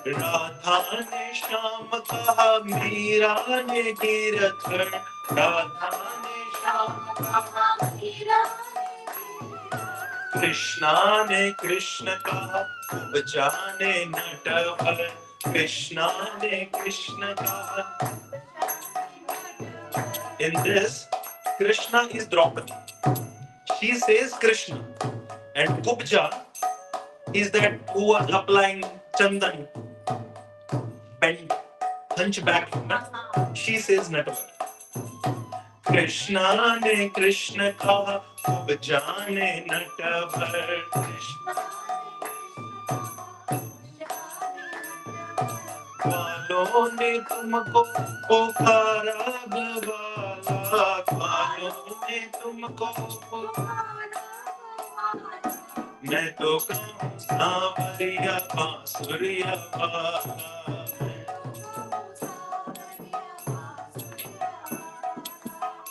राधा ने श्याम कहा मीरा ने गिरधर राधा ने श्याम कहा मीरा कृष्णा ने कृष्ण कहा खूब जाने नटवर कृष्णा ने कृष्ण कहा In this, Krishna is Draupadi. She says Krishna. And Kubja is that who was applying chandan, bent, hunchback. She says Natvar. Krishna ne Krishna kha, Kubja ne Natvar. Krishna ग्वालों ने तुमको पुकारा ग्वाला, ग्वालों ने तुमको पुकारा, मैं तो कहूँ सांवरिया बांसुरिया वाला,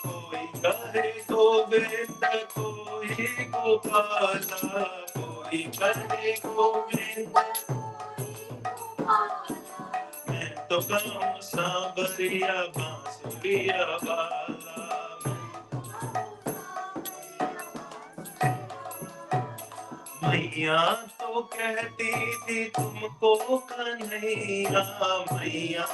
कोई कहे गोविंद कोई गोपाला, कोई कहे गोविंद मैं तो कहूँ सांवरिया बांसुरिया वाला। मैया तो कहती थी तुमको कन्हैया, मैया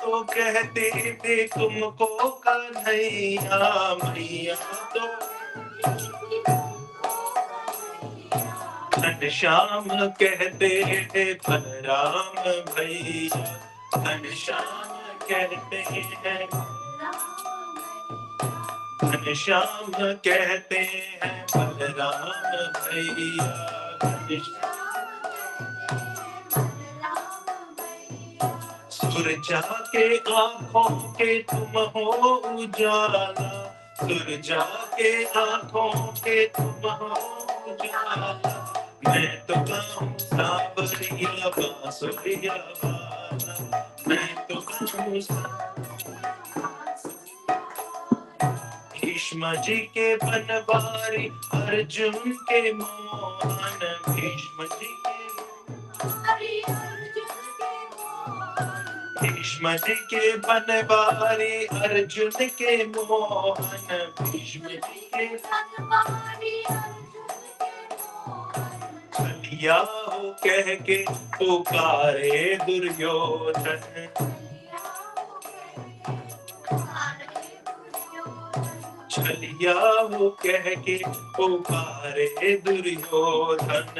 तो कहती थी तुमको कन्हैया, मैया तो घनश्याम कहते थे बलराम भैया, घनश्याम कहते हैं, घनश्याम कहते हैं बलराम भैया, सुरजा के आँखों के तुम हो उजाला, सुरजा के आँखों के तुम हो उजाला, मैं तो कहूँ सांवरिया बांसुरिया वाला, मैं तो कहूँ भीष्म जी के बनवारी अर्जुन के मोहन, भीष्म जी के भीष्म जी के बनवारी अर्जुन के मोहन, भीष्म जी के बनवारी छलिया हो कह के पुकारे दुर्योधन, छलिया हो कह के पुकारे दुर्योधन,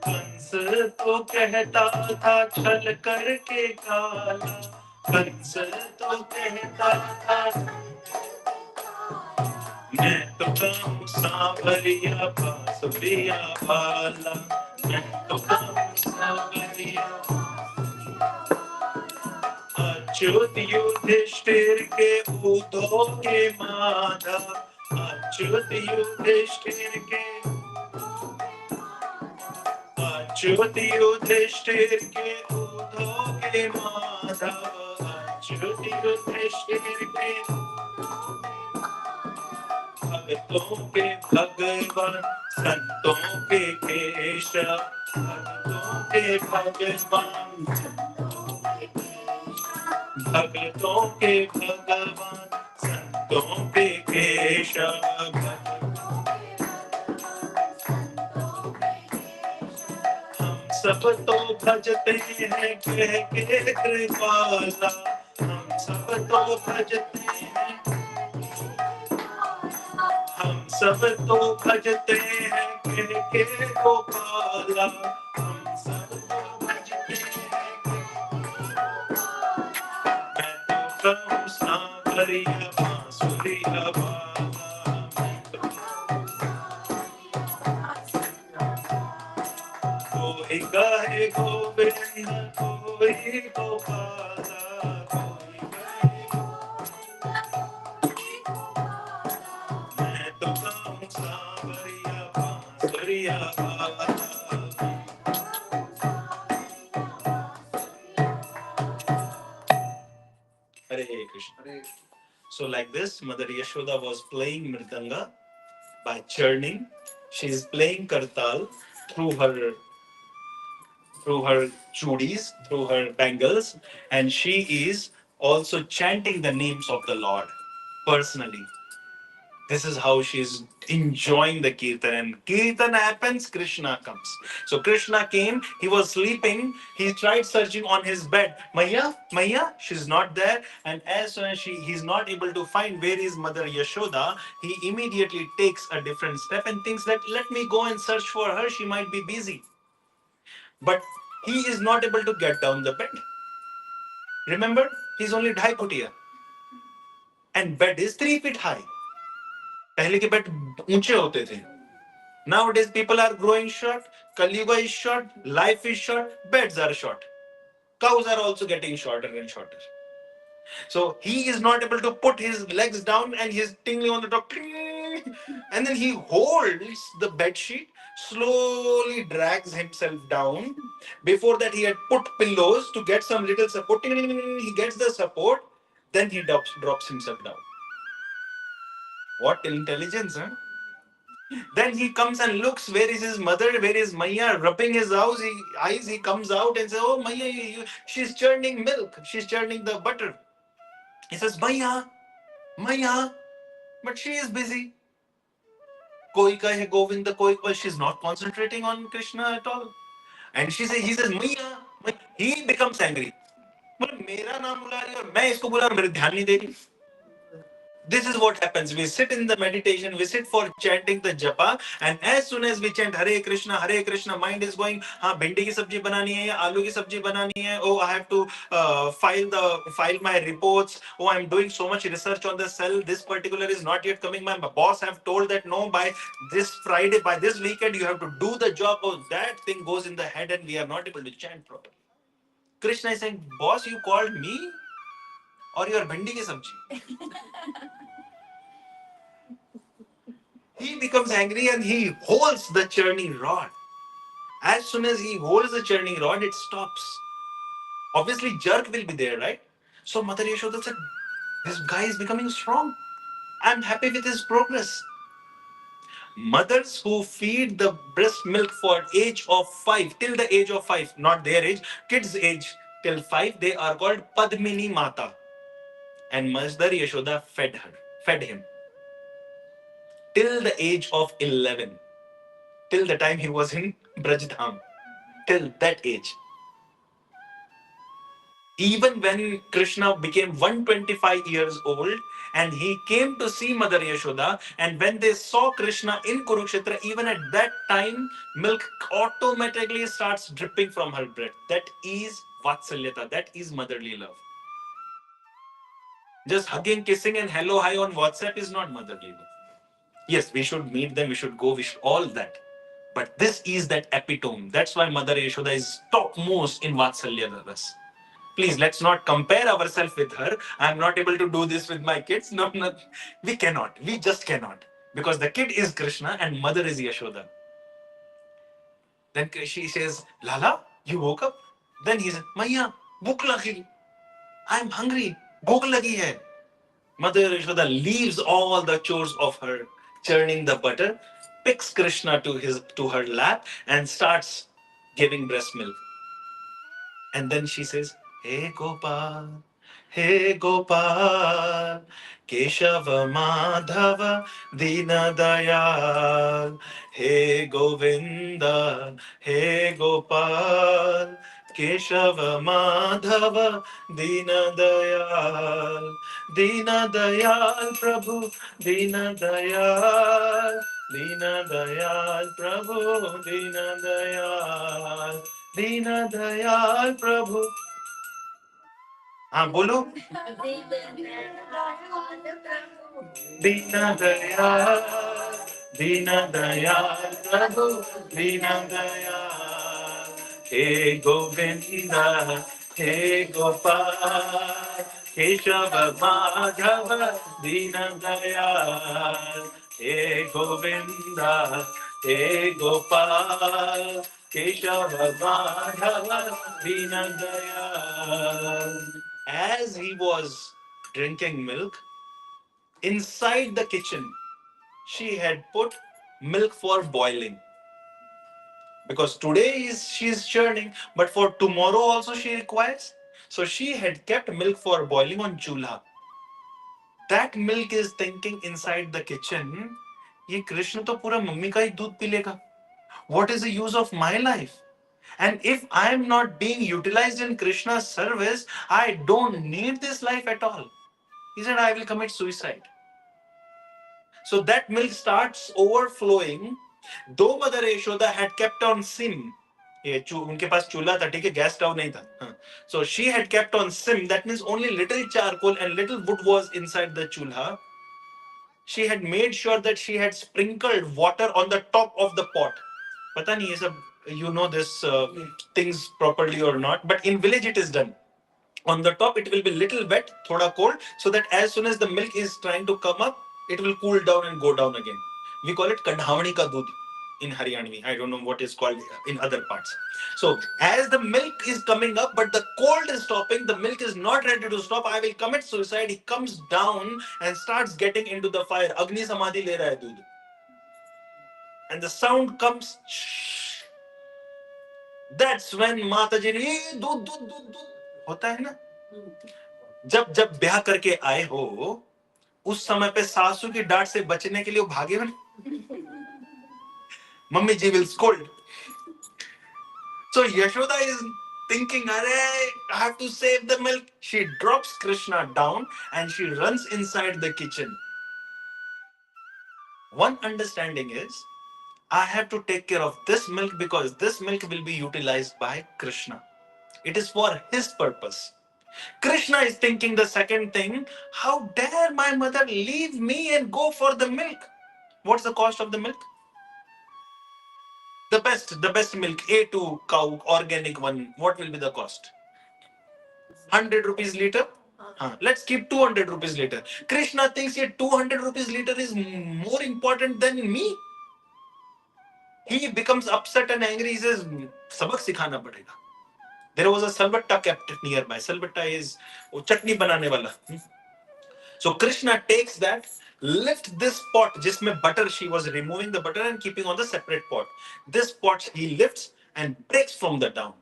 कंस तो कहता था छल करके काला, कंस तो कहता था मैं तो कहूँ सांवरिया बांसुरिया वाला, मैं तो कहूँ सांवरिया। अच्युत युधिष्ठिर के उद्धव के माधव, अच्युत युधिष्ठिर के अच्युत युधिष्ठिर के उद्धव के माधव, अच्युत युधिष्ठिर के भक्तों के भगवान संतों के केशव, भक्तों के भगवान भक्तों के भगवान संतों के केशव, हम सब तो भजते हैं कह के कृपाला, हम सब तो भजते हैं, हम सब तो भजते हैं कह के गोपाला, हम सब तो भजते हैं, मैं तो कहूँ सांवरिया बांसुरिया वाला, मैं तो कोई कहे गोविंद कोई गोपाला, कोई कहे मैं तो कहूँ सांवरिया बांसुरिया वाला। Hare Krishna. So like this, Mother Yashoda was playing Mridanga by churning. She is playing Kartal through her chudis, through her bangles, and she is also chanting the names of the Lord personally. This is how she's enjoying the kirtan. And kirtan happens, Krishna comes. So Krishna came, he was sleeping, he tried searching on his bed. Maya, Maya, she's not there. And as soon as he's not able to find where is Mother Yashoda, he immediately takes a different step and thinks that let me go and search for her, she might be busy. But he is not able to get down the bed. Remember, he's only ढाई फुटिया and bed is 3 feet high. पहले के bed ऊंचे होते थे. Nowadays, people are growing short. Kaliuga is short. Life is short. Beds are short. Cows are also getting shorter and shorter. So he is not able to put his legs down and he's tingling on the top. And then he holds the bed sheet, slowly drags himself down. Before that, he had put pillows to get some little support. He gets the support. Then he drops himself down. What intelligence, huh? Then he comes and looks, where is his mother, where is Maya, rubbing his eyes, he comes out and says, oh, Maya, she's churning milk, she's churning the butter. He says, Maya, Maya, but she is busy. Koi kahe Govinda, koi, but she's not concentrating on Krishna at all. And he says, Maya, Maya. He becomes angry. बोले मेरा नाम बुला रही है और मैं इसको बुला रहा हूं, मेरे ध्यान नहीं दे रही. This is what happens. We sit in the meditation, we sit for chanting the japa, and as soon as we chant Hare Krishna, mind is going, हाँ भिंडी की सब्जी बनानी है या आलू की सब्जी बनानी है. Oh, I have to file my reports. Oh, I'm doing so much research on the cell. This particular is not yet coming. My boss have told that no, by this Friday, by this weekend, you have to do the job. Oh, that thing goes in the head, and we are not able to chant properly. Krishna is saying, boss, you called me or your bhindi ki sabji? He becomes angry and he holds the churning rod. As soon as he holds the churning rod, it stops. Obviously, jerk will be there, right? So Mother Yashoda said, this guy is becoming strong. I'm happy with his progress. Mothers who feed the breast milk for age of 5, till the age of 5, not their age, kids' age till 5, they are called Padmini Mata. And Mother Yashoda fed him till the age of 11. Till the time he was in Brajdham, till that age. Even when Krishna became 125 years old and he came to see Mother Yashoda, and when they saw Krishna in Kurukshetra, even at that time, milk automatically starts dripping from her breast. That is Vatsalyata, that is motherly love. Just hugging, kissing, and hello, hi on WhatsApp is not motherly love. Yes, we should meet them, we should go, we should all that. But this is that epitome. That's why Mother Yashoda is topmost in Vatsalya Ras. Please, let's not compare ourselves with her. I'm not able to do this with my kids. No, no, we cannot. We just cannot. Because the kid is Krishna and mother is Yashoda. Then she says, Lala, you woke up? Then he says, Maya, bhuk lagi. I'm hungry. Bhuk lagi hai. Mother Yashoda leaves all the chores of her churning the butter, picks Krishna to her lap and starts giving breast milk. And then she says, Hey Gopal, Keshava Madhava Dina Dayal, Hey Govinda, Hey Gopal, Keshava Madhava Dina Dayal, Dina Dayal Prabhu, Dina Dayal, Dina Dayal Prabhu, Dina Dayal. Deen Dayal प्रभु. हाँ बोलो. दीन दयाल प्रभु, दीन दयाल. हे गोविंदा, हे गोपाल, केशव माधव दीन दयाल. हे गोविंदा, हे Gopal, Keshava Madhava Dina Dayal. As he was drinking milk, inside the kitchen, she had put milk for boiling. Because today she's churning, but for tomorrow also she requires. So she had kept milk for boiling on chulha. That milk is thinking inside the kitchen, ये कृष्ण तो पूरा mummy का ही दूध P लेगा. What is the use of my life? And if I am not being utilized in Krishna's service, I don't need this life at all. He said, I will commit suicide. So that milk starts overflowing. Though Mother Yashoda had kept on sim, उनके पास चूल्हा था, ठीक है, gas stove नहीं था. So she had kept on sim. That means only little charcoal and little wood was inside the chulha. She had made sure that she had sprinkled water on the top of the pot. पता नहीं ये सब you know this things properly or not, but in village it is done. On the top it will be little wet, thoda cold, so that as soon as the milk is trying to come up, it will cool down and go down again. We call it kadhavani ka doodh in Haryanvi. I don't know what is called in other parts. So as the milk is coming up, but the cold is stopping, the milk is not ready to stop, I will commit suicide. He comes down and starts getting into the fire. Agni samadhi le raha hai doodh. And the sound comes. Shh. That's when Mataji ne दूध दूध दूध दूध होता है ना. जब जब ब्याह करके आए हो, उस समय पे सासू की डांट से बचने के लिए वो भागे हो. Mummy ji will scold. So Yashoda is thinking, "Arey, I have to save the milk." She drops Krishna down and she runs inside the kitchen. One understanding is, I have to take care of this milk because this milk will be utilized by Krishna. It is for his purpose. Krishna is thinking the second thing, how dare my mother leave me and go for the milk? What's the cost of the milk? The best milk, A2 cow, organic one. What will be the cost? 100 rupees liter? Let's keep 200 rupees liter. Krishna thinks that 200 rupees liter is more important than me. He becomes upset and angry. He says, sabak sikhana padega. There was a salbatta kept nearby. Salbatta is chutney banane wala. So Krishna takes that, lift this pot, jisme butter, she was removing the butter and keeping on the separate pot. This pot he lifts and breaks from the down.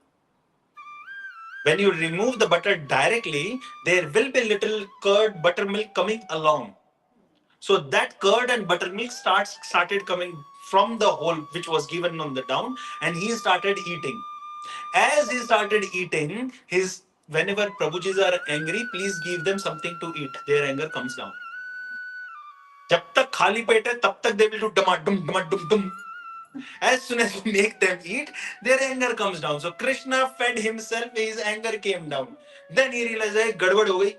When you remove the butter directly, there will be little curd, buttermilk coming along. So that curd and buttermilk started coming from the hole which was given on the down, and he started eating. As he started eating, whenever Prabhujis are angry, please give them something to eat. Their anger comes down. जब तक खाली पेट है तब तक they will do dum. As soon as you make them eat, their anger comes down. So Krishna fed himself, his anger came down. Then he realized that गड़बड़ हो गई.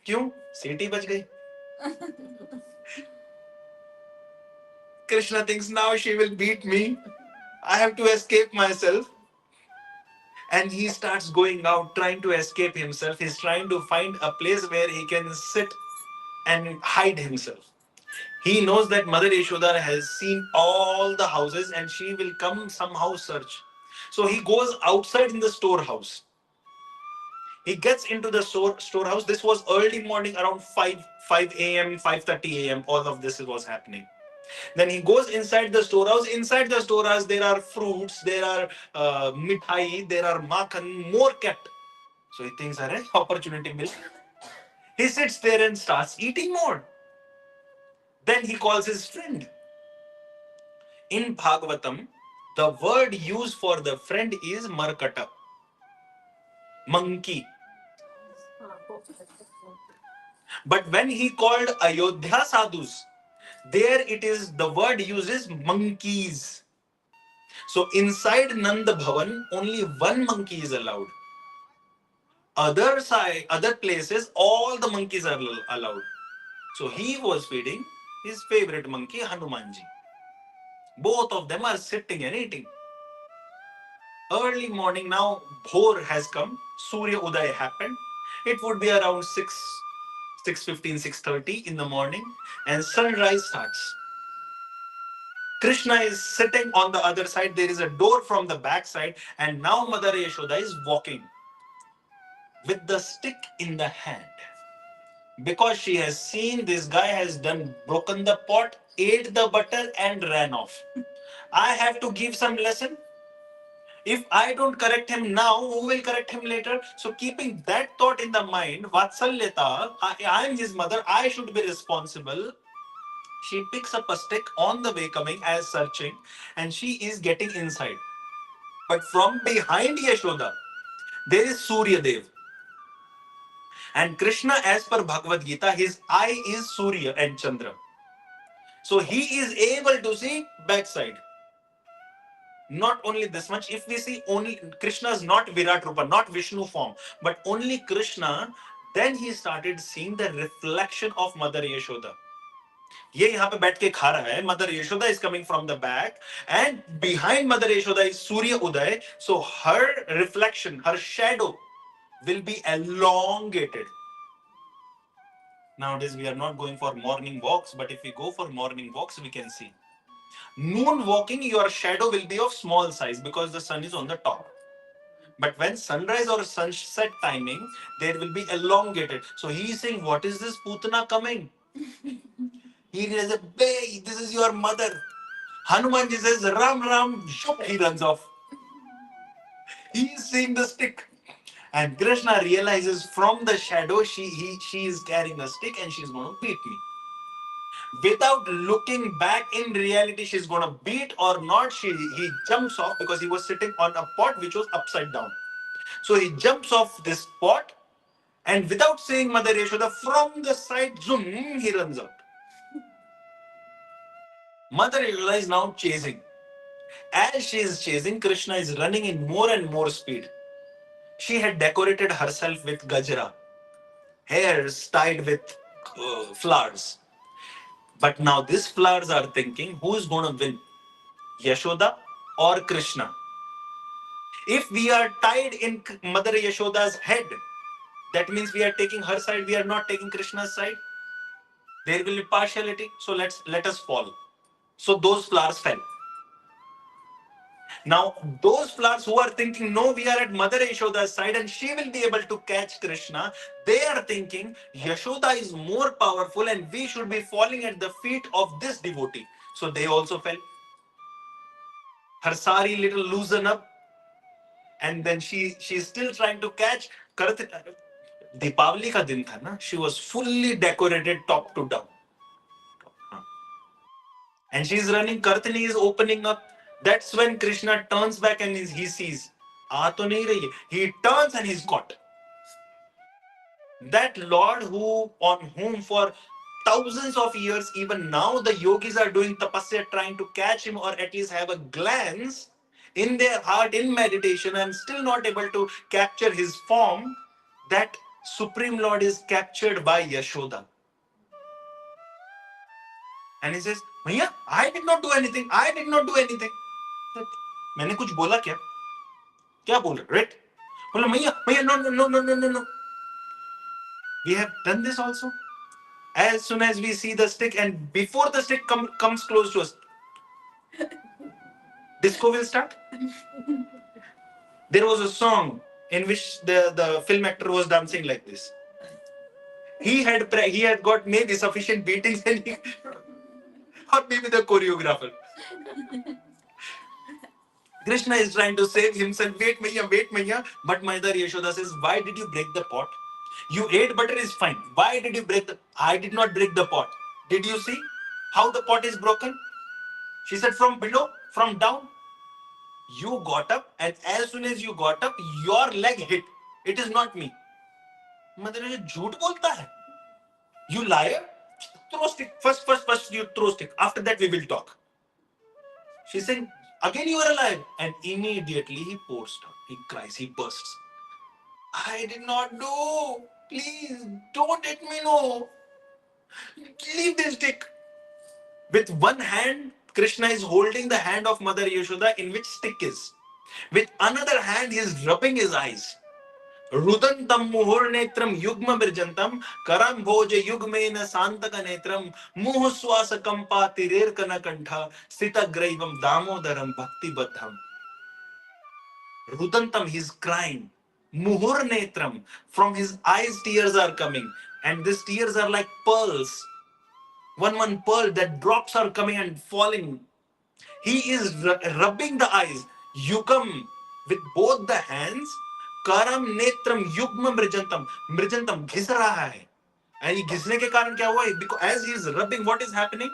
क्यों? सीटी बज गई. Krishna thinks now she will beat me. I have to escape myself. And he starts going out, trying to escape himself. He's trying to find a place where he can sit and hide himself. He knows that Mother Yashoda has seen all the houses and she will come somehow search. So he goes outside in the storehouse. He gets into the storehouse. This was early morning, around 5 a.m., 5:30 a.m. All of this was happening. Then he goes inside the storehouse. Inside the storehouse, there are fruits, there are mithai, there are makhan, more kept. So he thinks, opportunity milk. He sits there and starts eating more. Then he calls his friend. In Bhagavatam, the word used for the friend is markata, monkey. But when he called Ayodhya sadhus, there it is, the word used is monkeys. So inside Nanda Bhavan, only one monkey is allowed. Other places, all the monkeys are allowed. So he was feeding his favorite monkey, Hanumanji. Both of them are sitting and eating. Early morning now, Bhor has come. Surya Uday happened. It would be around 6:15, 6:30 in the morning, and sunrise starts. Krishna is sitting on the other side. There is a door from the back side, and now Mother Yashoda is walking with the stick in the hand. Because she has seen this guy has broken the pot, ate the butter, and ran off. I have to give some lesson. If I don't correct him now, who will correct him later? So keeping that thought in the mind, Vatsalyata, I am his mother, I should be responsible. She picks up a stick on the way coming as searching, and she is getting inside. But from behind Yashoda, there is Surya Dev. And Krishna, as per Bhagavad Gita, his eye is Surya and Chandra. So he is able to see backside. Not only this much, if we see only Krishna is not Virat Rupa, not Vishnu form, but only Krishna, then he started seeing the reflection of Mother Yashoda. ये यहाँ पे बैठ के खा रहा है. Mother Yashoda is coming from the back, and behind Mother Yashoda is Surya Uday. So her reflection, her shadow, will be elongated. Nowadays we are not going for morning walks, but if we go for morning walks, we can see. Noon walking, your shadow will be of small size because the sun is on the top. But when sunrise or sunset timing, there will be elongated. So he is saying, what is this Putana coming? He says, hey, this is your mother. Hanumanji says, Ram Ram, shop, he runs off. He is seeing the stick. And Krishna realizes from the shadow, she is carrying a stick and she's going to beat me. Without looking back, in reality, she's going to beat or not, he jumps off because he was sitting on a pot which was upside down. So he jumps off this pot, and without saying Mother Yashoda, from the side, zoom, he runs out. Mother Yashoda is now chasing. As she is chasing, Krishna is running in more and more speed. She had decorated herself with gajra, hairs tied with flowers. But now these flowers are thinking, who is going to win, Yashoda or Krishna? If we are tied in Mother Yashoda's head, that means we are taking her side, we are not taking Krishna's side. There will be partiality, so let us fall. So those flowers fell. Now, those flowers who are thinking, no, we are at Mother Yashoda's side and she will be able to catch Krishna, they are thinking, Yashoda is more powerful and we should be falling at the feet of this devotee. So they also fell. Her sari little loosen up, and then she is still trying to catch. Deepavali ka din tha na, she was fully decorated top to down. And she's running, Kartini is opening up. That's when Krishna turns back and he sees, aa to nahi rahi hai. He turns and he's caught. That Lord on whom for thousands of years, even now the yogis are doing tapasya trying to catch him or at least have a glance in their heart in meditation and still not able to capture his form, that Supreme Lord is captured by Yashoda. And he says, Maiya, I did not do anything. I did not do anything. मैंने कुछ बोला क्या? क्या बोल रहे? Right? बोला मैया, no. We have done this also. As soon as we see the stick and before the stick comes close to us, disco will start. There was a song in which the film actor was dancing like this. He had got maybe sufficient beatings and or maybe the choreographer. Krishna is trying to save himself. Wait, Maiya. But Mother Yashoda says, why did you break the pot? You ate butter is fine. Why did you break I did not break the pot. Did you see how the pot is broken? She said, from below, from down. You got up, and as soon as you got up, your leg hit. It is not me. Mother Yashoda झूठ बोलता है. You liar. Throw stick. First you throw stick. After that we will talk. She's saying, again you are alive. And immediately he pours out. He cries. He bursts. I did not do. Please, don't let me know. Leave this stick. With one hand, Krishna is holding the hand of Mother Yashoda in which stick is. With another hand, he is rubbing his eyes. Rudantam muhur netram yugma birjantam karam bhoja yugmena santaka netram muhu swasa kampa tirer kana kantha sita graivam damodaram bhakti baddham. Rudantam, he is crying. Muhur netram, from his eyes tears are coming, and these tears are like pearls. One pearl, that drops are coming and falling. He is rubbing the eyes. Yukam, with both the hands, karam netram yugma mrijantam घिस रहा है. And ये घिसने के कारण क्या हुआ? Because as he is rubbing, what is happening?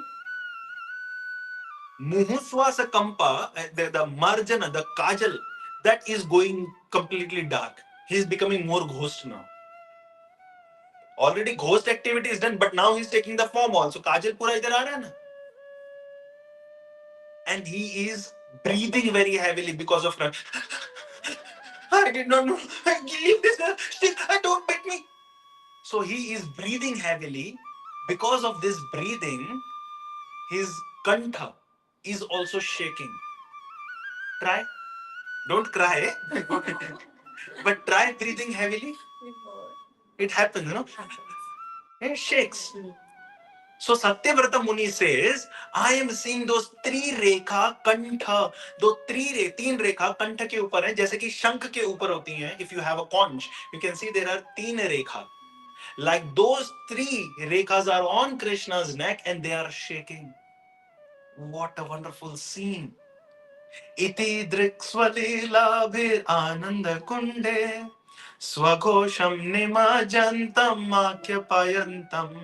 Muhuswasa kampa, the marjana, the kajal, that is going completely dark. He is becoming more ghost now. Already ghost activity is done, but now he's taking the form also. Kajal pura idhar aa raha hai na. And he is breathing very heavily because of I did not know. Leave this. Don't bite me. So he is breathing heavily. Because of this breathing, his kantha is also shaking. Try. Don't cry. But try breathing heavily. It happens, you know. It shakes. So Satyavrata Muni says, I am seeing those three rekha kantha. Those teen rekha kantha के ऊपर है, जैसे कि शंख के ऊपर होती हैं. If you have a conch, you can see there are teen rekha. Like those three rekhas are on Krishna's neck and they are shaking. What a wonderful scene. Iti driksvalilabhir ananda kunde swagosham nimajantam akhyapayantam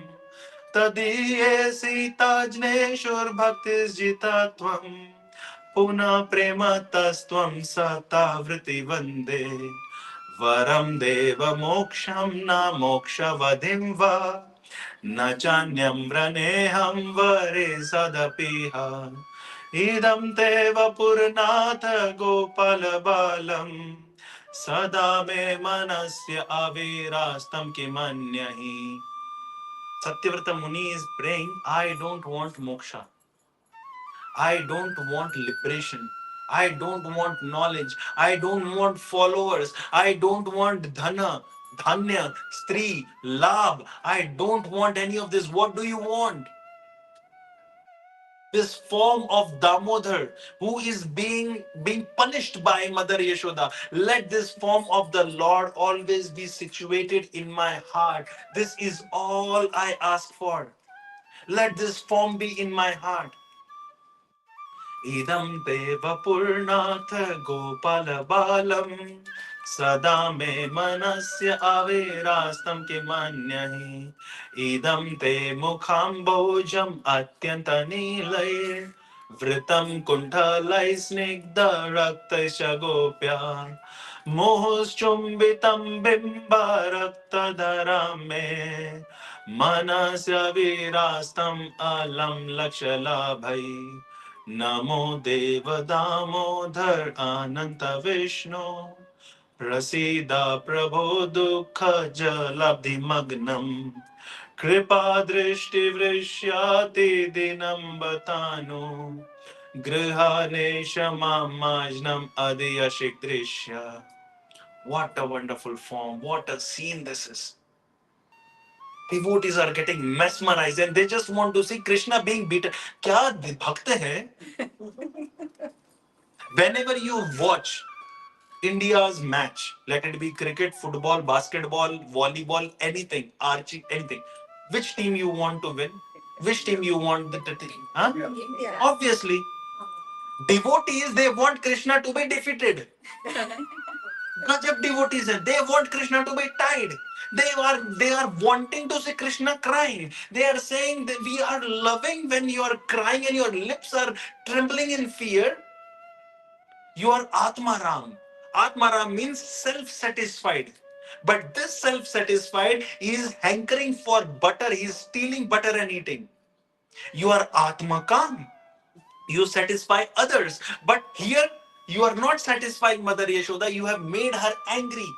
tadiye sitajneshur bhaktis jitatvam puna prematastvam satavriti vande varam deva moksham na mokshavadim va na chanyam raneham vare sadapiha idam teva purnath gopal balam sada me manasya avirastam kimanyahi. Satyavrata Muni is praying, I don't want moksha. I don't want liberation. I don't want knowledge. I don't want followers. I don't want dhana, dhanya, stri, labh. I don't want any of this. What do you want? This form of Damodar, who is being punished by Mother Yashoda. Let this form of the Lord always be situated in my heart. This is all I ask for. Let this form be in my heart. Idam deva purnath gopala balam sada me manasya avirastam kimanyahi idam te mukham bojam atyanta nilay vritam kundhalai snigdha rakta shagopya mohoschumbitam bimba rakta dharame manasya virastam alam lakshala bhai Namo Deva Damodhar Ananta Vishnu Prasida Prabho Dukha Jalabdhi Magnam Kripa Drishti Vrishyati Dinam Batanu Grihane Shamamajnam Adiyashik Drishya. What a wonderful form, what a scene this is. Devotees are getting mesmerized and they just want to see Krishna being beaten. क्या भक्त हैं? Whenever you watch India's match, let it be cricket, football, basketball, volleyball, anything, archery, anything, which team you want to win? Which team you want the team? Huh? India. Obviously, devotees, they want Krishna to be defeated. Gajab devotees हैं, they want Krishna to be tied. They are wanting to see Krishna crying. They are saying that we are loving when you are crying and your lips are trembling in fear. You are Atmaram. Atmaram means self-satisfied. But this self-satisfied is hankering for butter. He is stealing butter and eating. You are Atmakam. You satisfy others. But here, you are not satisfying Mother Yashoda. You have made her angry.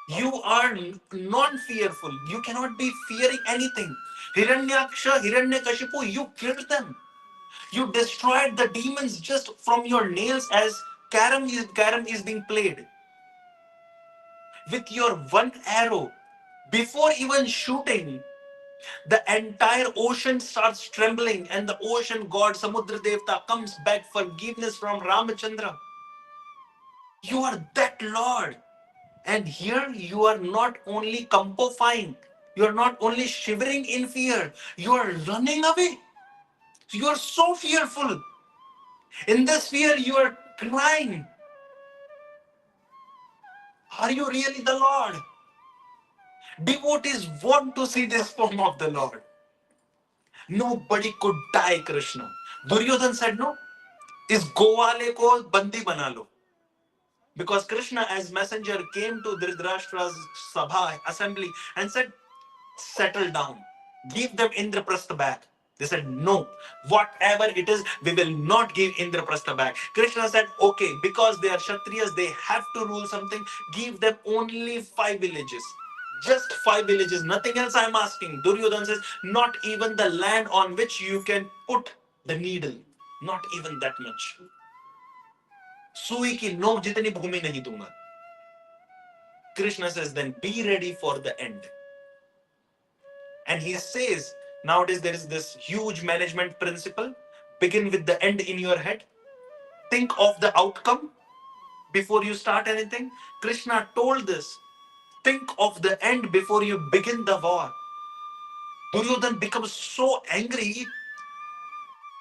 You are non-fearful. You cannot be fearing anything. Hiranyaksha, Hiranyakashipu, you killed them. You destroyed the demons just from your nails as carom is being played. With your one arrow, before even shooting, the entire ocean starts trembling and the ocean god Samudra Devta comes back forgiveness from Ramachandra. You are that Lord. And here you are not only compofying, you are not only shivering in fear, you are running away. You are so fearful. In this fear, you are crying. Are you really the Lord? Devotees want to see this form of the Lord. Nobody could tie Krishna. Duryodhan said no. इस गोवाले को बंदी बना लो. Because Krishna as messenger came to Dhritarashtra's Sabha assembly and said, settle down. Give them Indraprastha back. They said, no. Whatever it is, we will not give Indraprastha back. Krishna said, okay, because they are Kshatriyas, they have to rule something. Give them only 5 villages. Just 5 villages. Nothing else I'm asking. Duryodhana says, not even the land on which you can put the needle. Not even that much. Sui ki nok jitni bhumi nahi dunga. Krishna says, then be ready for the end. And he says, nowadays there is this huge management principle. Begin with the end in your head. Think of the outcome before you start anything. Krishna told this. Think of the end before you begin the war. Duryodhan becomes so angry.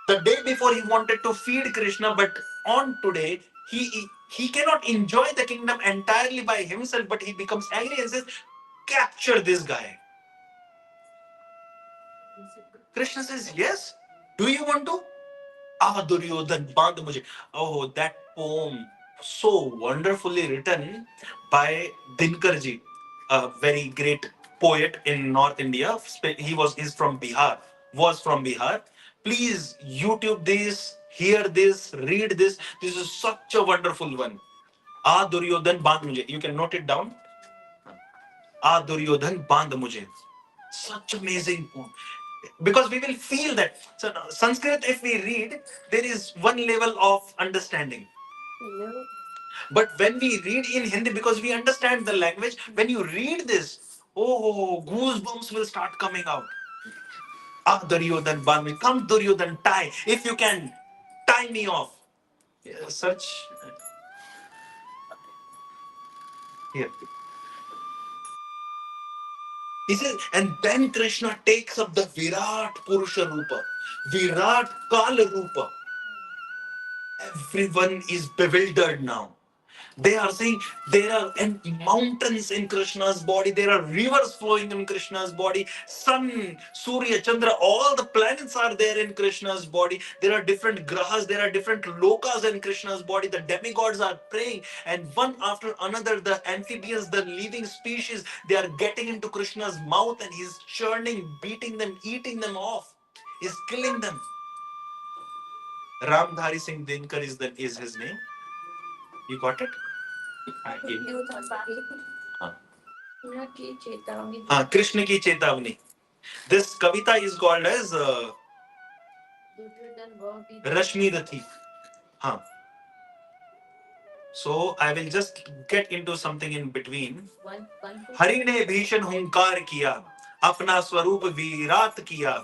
The day before he wanted to feed Krishna, but on today, he cannot enjoy the kingdom entirely by himself, but he becomes angry and says, capture this guy. Krishna says, yes. Do you want to? Ah, Duryodhan, Band Mujhe. Oh, that poem, so wonderfully written by Dinkarji, a very great poet in North India. He's from Bihar, was from Bihar. Please YouTube this, hear this, read this. This is such a wonderful one. Ah, Duryodhan, Band Mujhe. You can note it down. Ah, Duryodhan, Band Mujhe. Such amazing poem. Because we will feel that. So now, Sanskrit, if we read, there is one level of understanding. But when we read in Hindi, because we understand the language, when you read this, oh, goosebumps will start coming out. Ah, Duryodhan Banmi, come Duryodhan, tie. If you can, tie me off. Yeah, such. Here. He says, and then Krishna takes up the Virat Purusha Rupa, Virat Kala Rupa. Everyone is bewildered now. They are saying there are mountains in Krishna's body, there are rivers flowing in Krishna's body, sun, Surya, Chandra, all the planets are there in Krishna's body. There are different grahas, there are different lokas in Krishna's body. The demigods are praying, and one after another, the amphibians, the living species, they are getting into Krishna's mouth, and he's churning, beating them, eating them off. He's killing them. Ramdhari Singh Dinkar is his name. You got it? Krishna ki Chetavani. This kavita is called as Rashmi the Thief. So I will just get into something in between. Hari ne bhishan hunkar kiya, apna swarup virat kiya,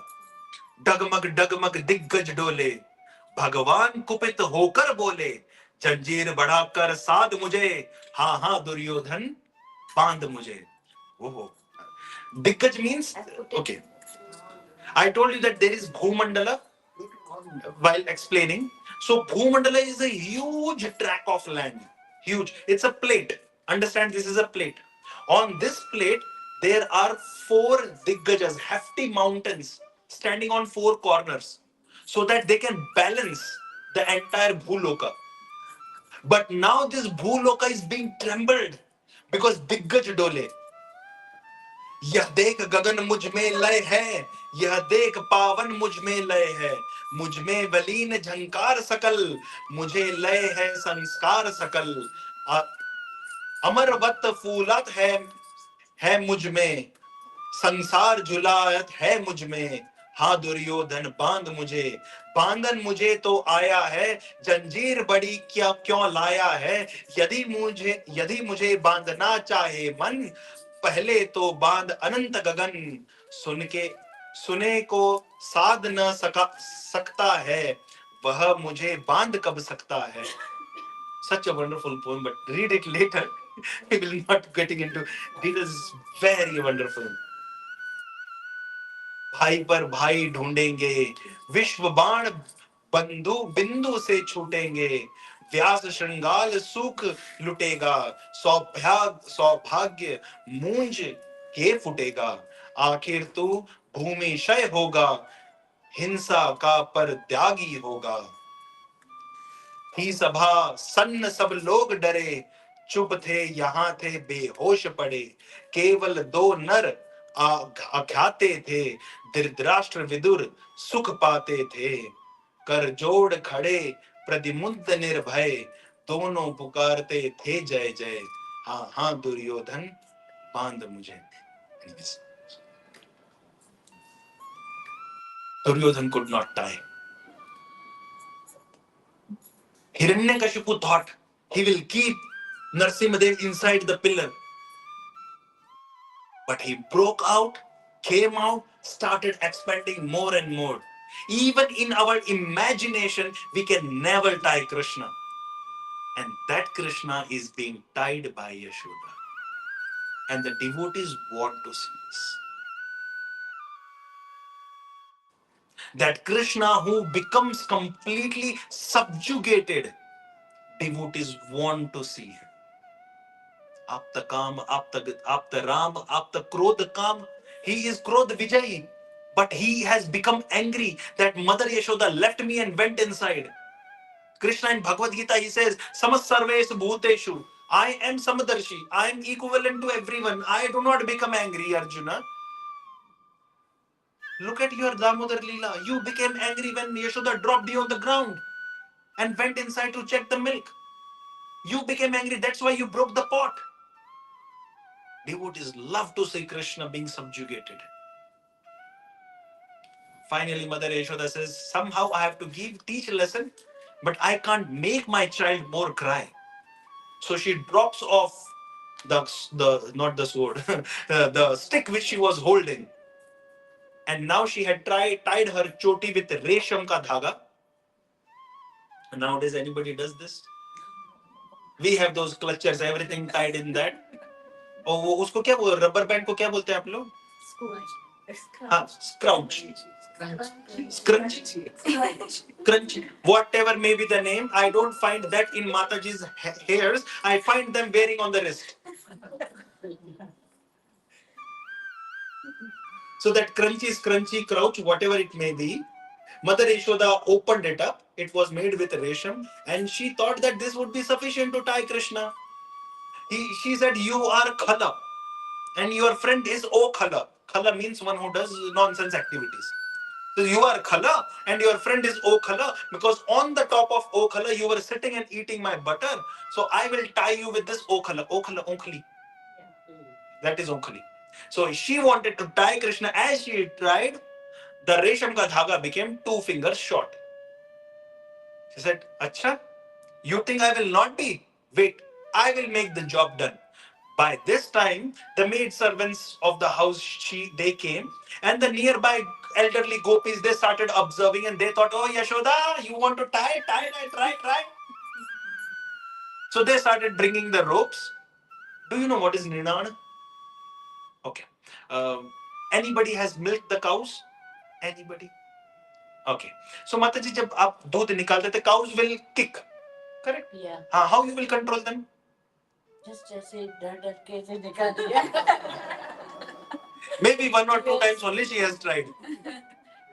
डगमग दिग्गज डोले, भगवान कुपित होकर बोले, जंजीर बढ़ाकर साध मुझे, हाँ हाँ दुर्योधन बांध मुझे. Oh, दिग्गज means okay. I told you that there is Bhumandala while explaining. So Bhumandala is a huge tract of land. Huge. It's a plate. Understand, this is a plate. On this plate, there are 4 Diggajas, hefty mountains, standing on 4 corners, so that they can balance the entire Bhuloka. But now this Bhuloka is being trembled because Diggaj Dole. यह देख गगन मुझ में लय है, यह देख पावन मुझ में लय है, मुझ में वलीन झंकार सकल, मुझे लय है संस्कार सकल. अमरवत फूलत है मुझ में, संसार झुलायत है मुझ में. हाँ दुर्योधन बांध मुझे, बांधन मुझे तो आया है, जंजीर बड़ी क्या क्यों लाया है. यदि मुझे बांधना चाहे मन, पहले तो बांध अनंत गगन. सुने को साध न सकता है, वह मुझे बांध कब सकता है. Such a wonderful poem, but read it later. We will not getting into details. Very wonderful. भाई पर भाई ढूंढेंगे, विश्व बाण बंधु बिंदु से छूटेंगे, व्यास श्रृंगाल सुख लुटेगा, सौभाग्य मूंज के फुटेगा, आखिर तू भूमि क्षय होगा, हिंसा का परत्यागी होगा। ही सभा सन्न सब लोग डरे, चुप थे यहाँ थे बेहोश पड़े, केवल दो नर अज्ञाते थे, धृतराष्ट्र विदुर सुख पाते थे। कर जोड़ खड़े प्रतिमुग्ध निर्भय, दोनों पुकारते थे जय जय। हाँ हाँ दुर्योधन बांध मुझे। Duryodhan could not die. Hiranyakashipu thought he will keep Narsimhadev inside the pillar. But he broke out, came out, started expanding more and more. Even in our imagination, we can never tie Krishna. And that Krishna is being tied by Yashoda. And the devotees want to see this. That Krishna who becomes completely subjugated, devotees want to see him. Apta Kam, Apta Ram, Apta Krodh Kam. He is Krodh Vijay. But he has become angry that Mother Yashoda left me and went inside. Krishna in Bhagavad Gita, he says, Samas Sarvesu Bhuteshu. I am Samadarshi. I am equivalent to everyone. I do not become angry, Arjuna. Look at your Damodar Leela. You became angry when Yashoda dropped you on the ground and went inside to check the milk. You became angry. That's why you broke the pot. Devotees love to see Krishna being subjugated. Finally, Mother Yashoda says, somehow I have to teach a lesson, but I can't make my child more cry. So she drops off the not the sword, the stick which she was holding. And now she had tied her choti with resham ka dhaga. Nowadays, anybody does this? We have those clutches, everything tied in that. और वो उसको क्या बोल rubber band को क्या बोलते हैं आप लोग? हाँ, scrunch. Crunch. Whatever may be the name, I don't find that in Mataji's hairs. I find them wearing on the wrist. So that crunchy, crouch, whatever it may be, Mother Yashoda opened it up. It was made with resham, and she thought that this would be sufficient to tie Krishna. She said, "You are Khala, and your friend is O Khala." Khala means one who does nonsense activities. So you are Khala, and your friend is O Khala, because on the top of O Khala you were sitting and eating my butter. So I will tie you with this O Khala. O Khala, Onkhali. That is Onkhali. So she wanted to tie Krishna. As she tried, the Resham ka dhaga became 2 fingers short. She said, Acha, you think I will not be? Wait, I will make the job done. By this time, the maid servants of the house, they came, and the nearby elderly gopis, they started observing, and they thought, oh, Yashoda, you want to tie, try. So they started bringing the ropes. Do you know what is Ninan? Okay. Anybody has milked the cows? Anybody? Okay. So Mataji, जब आप दूध निकालते थे, cows will kick. Correct? Yeah. How you will control them? Just say डर के से निकाल दिया. Maybe 1 or 2 times only she has tried.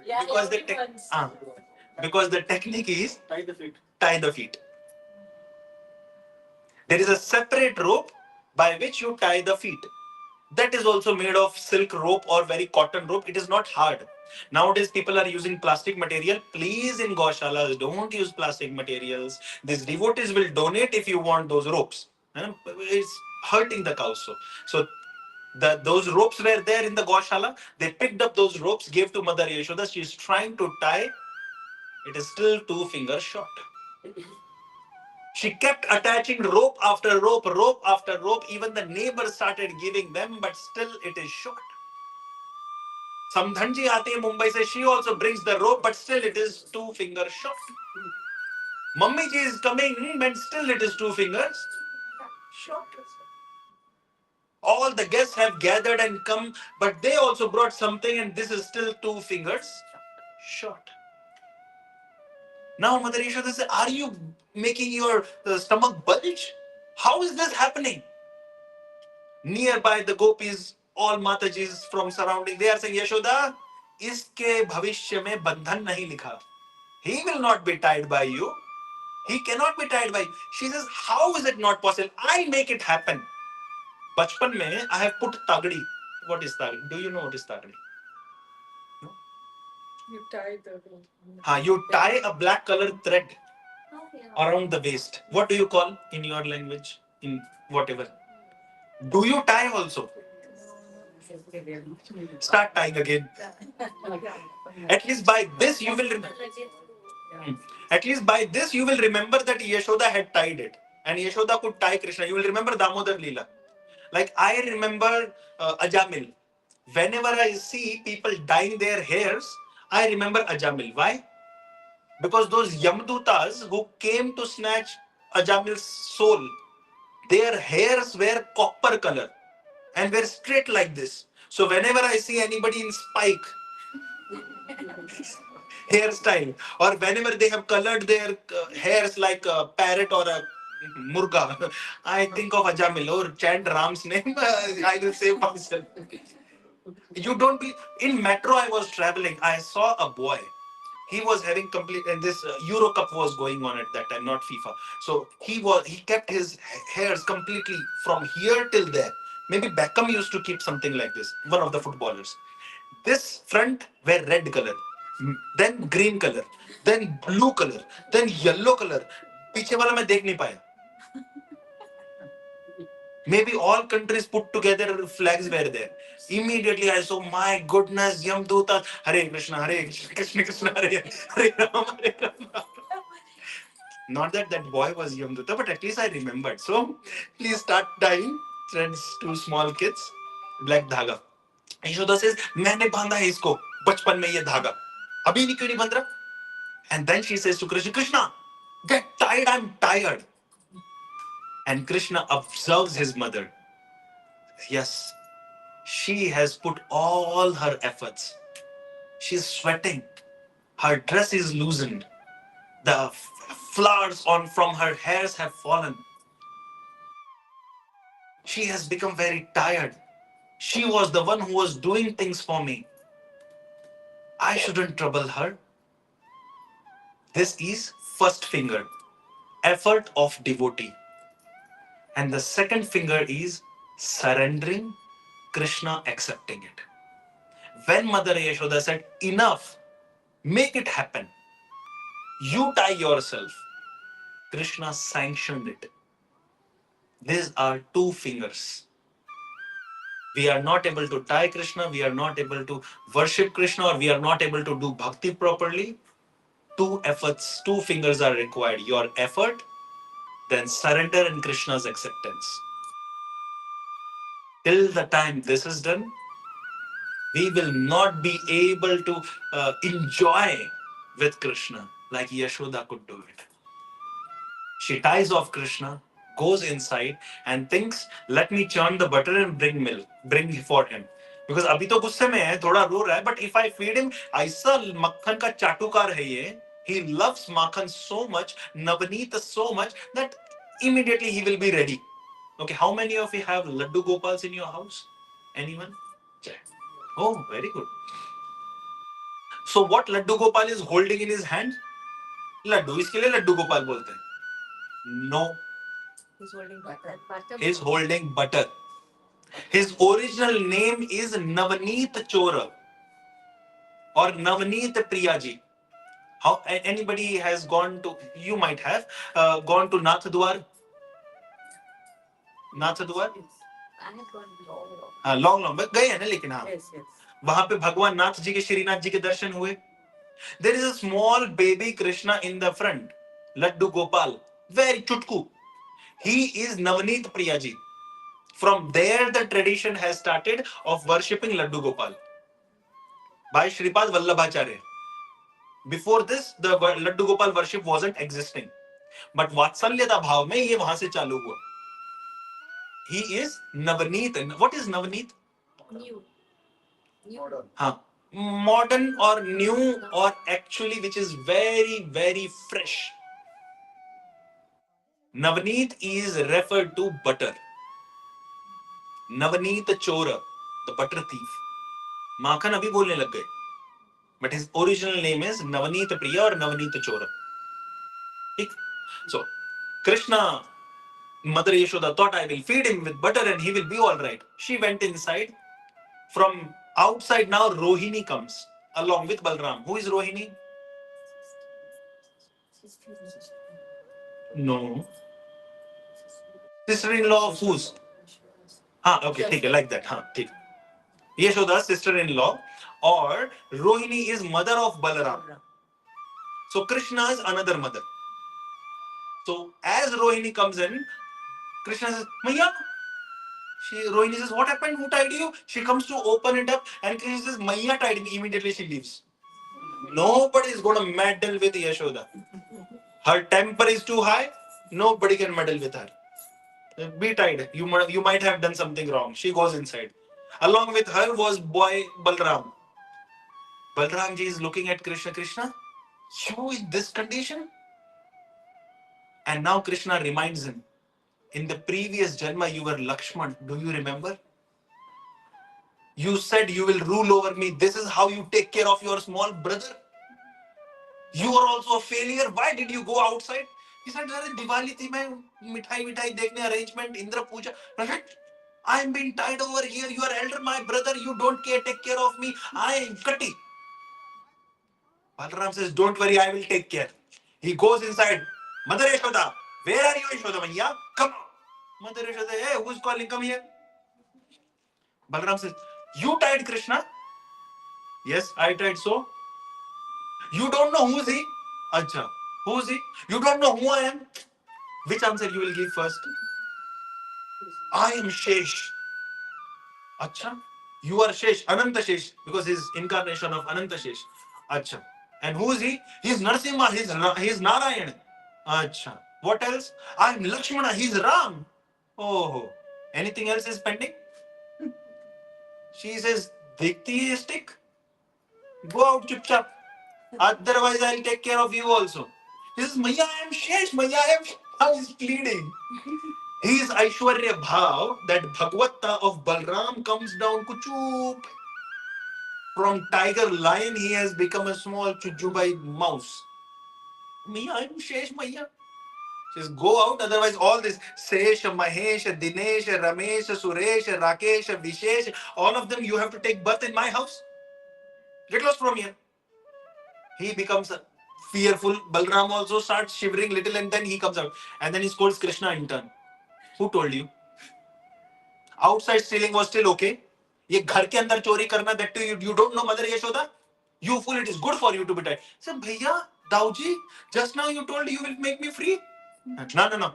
Yeah, Because the technique is tie the feet. There is a separate rope by which you tie the feet. That is also made of silk rope or very cotton rope. It is not hard. Nowadays, people are using plastic material. Please, in Gaushalas, don't use plastic materials. These devotees will donate if you want those ropes. It's hurting the cows. So those ropes were there in the Gaushala. They picked up those ropes, gave to Mother Yashoda. She is trying to tie. It is still 2 fingers short. She kept attaching rope after rope. Even the neighbors started giving them, but still it is short. Samdhanji aati hai Mumbai se, she also brings the rope, but still it is 2 fingers short. Mummy ji is coming, but still it is 2 fingers short. All the guests have gathered and come, but they also brought something, and this is still 2 fingers short. Now Mother Yashoda says, are you making your stomach bulge? How is this happening? Nearby the gopis, all matajis from surrounding, they are saying, Yashoda, iske bhavishya mein bandhan nahi likha. He will not be tied by you. He cannot be tied by you. She says, how is it not possible? I make it happen. Bachpan mein, I have put tagdi. What is tagdi? Do you know what is tagdi? No? You tie the. You tie a black colored thread around the waist. What do you call in your language? In whatever. Do you tie also? Start tying again. At least by this you will remember. At least by this you will remember that Yashoda had tied it. And Yashoda could tie Krishna. You will remember Damodar Leela. Like I remember Ajamil. Whenever I see people dyeing their hairs, I remember Ajamil. Why? Because those Yamdutas who came to snatch Ajamil's soul, their hairs were copper color and were straight like this. So whenever I see anybody in spike hairstyle, or whenever they have colored their hairs like a parrot or a murga, I think of Ajamil or chant Ram's name. I will save myself. You don't be in metro. I was traveling. I saw a boy. He was having complete, and this Euro Cup was going on at that time, not FIFA. So he kept his hairs completely from here till there. Maybe Beckham used to keep something like this. One of the footballers. This front were red color, then green color, then blue color, then yellow color. पीछे वाला मैं देख नहीं पाया. Maybe all countries put together flags were there. Immediately I saw, my goodness, Yamduta, Hare Krishna, Krishna Krishna, Hare Rama, Hare Rama. Not that that boy was Yamduta, but at least I remembered. So please start tying threads to small kids. Black धागा. Yashoda says, मैंने बांधा है इसको बचपन में ये धागा. अभी नहीं क्यों नहीं बंध रहा? And then she says to Krishna, Krishna, get tired, I'm tired. And Krishna observes his mother. Yes, she has put all her efforts. She's sweating. Her dress is loosened. The flowers on from her hairs have fallen. She has become very tired. She was the one who was doing things for me. I shouldn't trouble her. This is first finger, effort of devotee. And the second finger is surrendering, Krishna accepting it. When Mother Yashoda said, enough, make it happen. You tie yourself. Krishna sanctioned it. These are two fingers. We are not able to tie Krishna, we are not able to worship Krishna, or we are not able to do bhakti properly. Two efforts, two fingers are required. Your effort, then surrender and Krishna's acceptance. Till the time this is done, we will not be able to enjoy with Krishna like Yashoda could do it. She ties off Krishna, goes inside and thinks, let me churn the butter and bring milk, bring for him. Because अभी तो गुस्से में है, थोड़ा रो रहा है, but if I feed him, ऐसा मक्खन का चाटुकार है ये, he loves makhan so much, Navneet so much, that immediately he will be ready. Okay, how many of you have Laddu Gopals in your house? Anyone? Oh, very good. So what Laddu Gopal is holding in his hand? Laddu. इसके लिए Laddu Gopal बोलते हैं. No. He's holding butter. He's holding butter. His original name is Navneet Chora or Navneet Priyaji. How anybody has gone to? You might have gone to Nath Dwar. Nath Dwar. I have gone long. But गए हैं ना लेकिन हाँ. Yes. वहाँ पे भगवान नाथ जी के श्रीनाथ जी के दर्शन हुए. There is a small baby Krishna in the front. Laddu Gopal. Very chutku. He is Navneet Priyaji. From there, the tradition has started of worshipping Laddu Gopal by Shripad Vallabhacharya. Before this, the Laddu Gopal worship wasn't existing. But Vatsalyata Bhav mein ye wahan se chalu hua. He is Navneet. What is Navneet? New. Modern. Haan. Modern or new or actually which is very, very fresh. Navneet is referred to butter. Navneet Chora, the butter thief. Makhan abhi bolne lag gaye. But his original name is Navneet Priya or Navneet Chora. So, Krishna, Mother Yashoda thought, I will feed him with butter and he will be all right. She went inside. From outside now, Rohini comes along with Balram. Who is Rohini? No. Sister-in-law of whose? Okay, take it like that. Take. Yashoda's sister-in-law, or Rohini is mother of Balaram. So Krishna is another mother. So as Rohini comes in, Krishna says, Maya. Rohini says, what happened? Who tied you? She comes to open it up and Krishna says, Maya tied me. Immediately she leaves. Nobody is going to meddle with Yashoda. Her temper is too high. Nobody can meddle with her. Be tied. You might have done something wrong. She goes inside. Along with her was boy Balram. Balram ji is looking at Krishna. Krishna, you in this condition? And now Krishna reminds him, in the previous Janma you were Lakshman. Do you remember? You said you will rule over me. This is how you take care of your small brother. You are also a failure. Why did you go outside? He said, Diwali thi main mithai dekhne arrangement, Indra Puja. I am being tied over here. You are elder, my brother. You don't take care of me. I am Kati. Balaram says, don't worry, I will take care. He goes inside. Mother Yashoda, where are you, Yashoda Maiya? Come on. Mother Yashoda, hey, who's calling? Come here. Balaram says, you tied Krishna? Yes, I tied so. You don't know who's he? Acha. Who's he? You don't know who I am? Which answer you will give first? I am Shesh. Acha. You are Shesh, Ananta Shesh, because he's incarnation of Ananta Shesh. Acha. And who is he? He's Narasimha, he's Narayan. Acha. What else? I'm Lakshmana, he's Ram. Oh. Anything else is pending? She says, Dikti stick. Go out, chup chap. Otherwise, I'll take care of you also. He says, Maya, I am Shesh, Maya, I am. How is pleading? He is Aishwarya Bhav, that Bhagavata of Balram comes down kuchup. From tiger lion, he has become a small chujubai mouse. Maya, I am Shesh, Maya. Just go out, otherwise all this Sesh, Mahesh, Dinesh, Ramesh, Suresh, Rakesh, Vishesh, all of them you have to take birth in my house. Get lost from here. He becomes fearful. Balram also starts shivering little and then he comes out. And then he scolds Krishna in turn. Who told you? Outside stealing was still okay. ये घर के अंदर चोरी करना, that too you don't know Mother Yashoda? You fool, it is good for you to be tied. Say, Bhaiya, Dauji, just now you told you will make me free. No.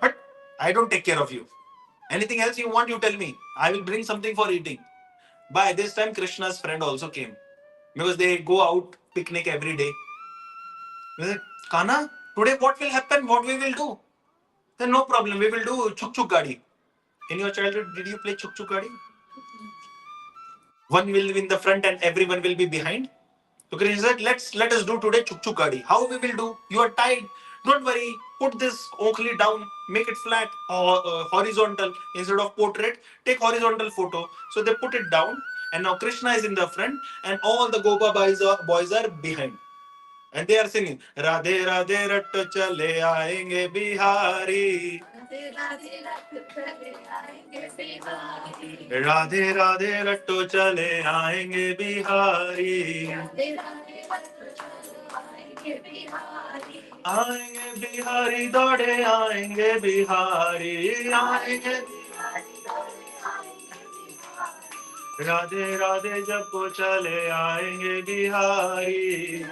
But I don't take care of you. Anything else you want, you tell me. I will bring something for eating. By this time, Krishna's friend also came. Because they go out picnic every day. They said, Kana, today what will happen? What we will do? Then no problem, we will do chuk chuk gadi. In your childhood, did you play chuk chuk gadi? One will be in the front and everyone will be behind. So Krishna said, let us do today chuk chuk gadi. How we will do? You are tied. Don't worry. Put this oakley down. Make it flat or horizontal instead of portrait. Take horizontal photo. So they put it down. And now Krishna is in the front and all the Gopa boys are behind. And they are singing, Radhe Radhe Ratto Chale Aayenge Bihari. Radhe Radhe Ratto Chale Aayenge Bihari. Aayenge Bihari Dode Aayenge Bihari. Aayenge Radhe Radhe Jabko Chale Aayenge Bihari.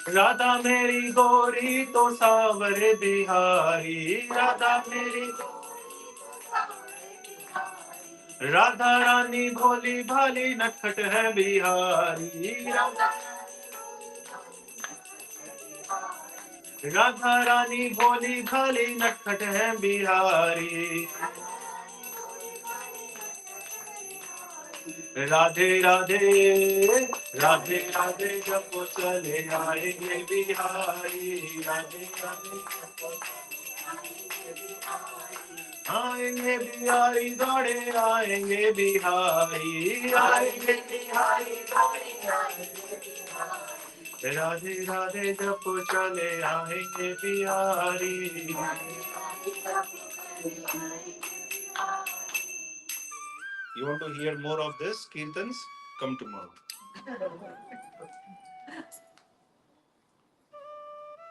Radha मेरी गोरी तो सावरे बिहारी राधा मेरी राधा रानी भोली भाली नटखट है बिहारी राधा रानी भोली भाली नटखट है बिहारी राधे राधे राधे राधे जप चले आएंगे बिहारी राधे राधे आएंगे बिहारी दौड़े आएंगे बिहारी आएंगे बिहारी दौड़े राधे राधे जप चले आएंगे Bihari You want to hear more of this kirtans? Come tomorrow.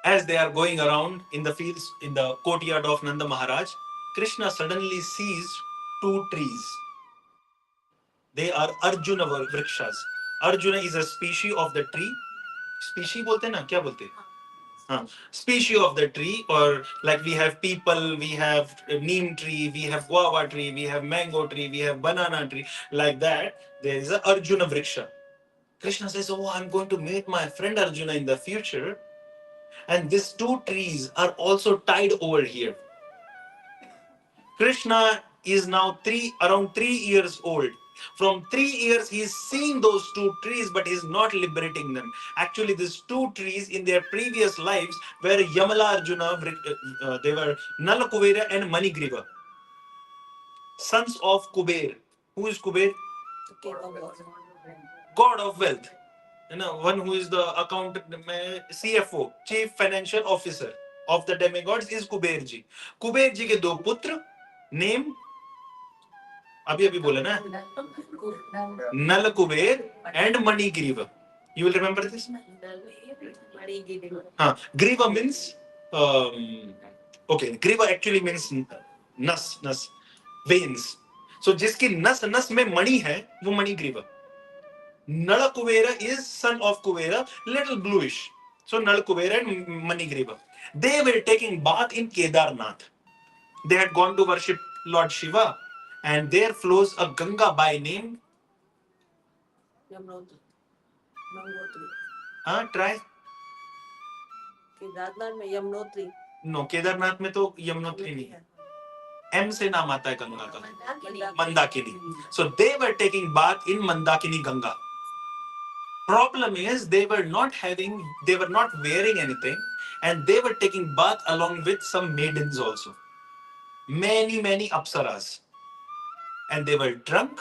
As they are going around in the fields in the courtyard of Nanda Maharaj, Krishna suddenly sees two trees. They are Arjuna vrikshas. Arjuna is a species of the tree. Species बोलते हैं ना क्या बोलते हैं? Species of the tree, or like we have people, we have neem tree, we have guava tree, we have mango tree, we have banana tree, like that. There is a Arjuna vriksha. Krishna says, oh, I'm going to meet my friend Arjuna in the future, and these two trees are also tied over here. Krishna is now around 3 years old. From 3 years, he is seeing those two trees, but he is not liberating them. Actually, these two trees in their previous lives were Yamala Arjuna, they were Nalakuvera and Manigriva, sons of Kuber. Who is Kuber? God of wealth. One who is the CFO, Chief Financial Officer of the demigods is Kuber ji. Kuber ji ke do putra, name अभी अभी बोला ना नल Kuber and Manigriva. You will remember this? Griva means okay, Griva actually means nas veins. So जिसकी नस में मणि है वो Manigriva. Nala Kuvera is son of Kuvera, little bluish. So Nala Kuvera and Manigriva. They were taking bath in Kedarnath. They had gone to worship Lord Shiva, and there flows a Ganga by name. Try. Kedarnath में Yamunotri. No, Kedarnath में तो यमुनोत्री नहीं है. M से नाम आता है गंगा का. Mandakini. So they were taking bath in Mandakini Ganga. Problem is they were not wearing anything, and they were taking bath along with some maidens also. Many apsaras. And they were drunk.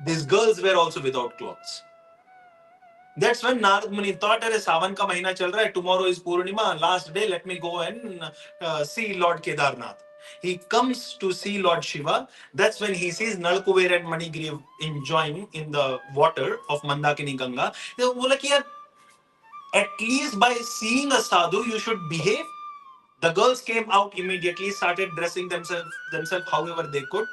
These girls were also without clothes. That's when Narad Muni thought, "Arey Sawan ka mahina chal raha hai. Tomorrow is Purnima. Last day, let me go and see Lord Kedarnath." He comes to see Lord Shiva. That's when he sees Nalkuber and Manigriv enjoying in the water of Mandakini Ganga. He said, at least by seeing a sadhu, you should behave. The girls came out immediately, started dressing themselves however they could.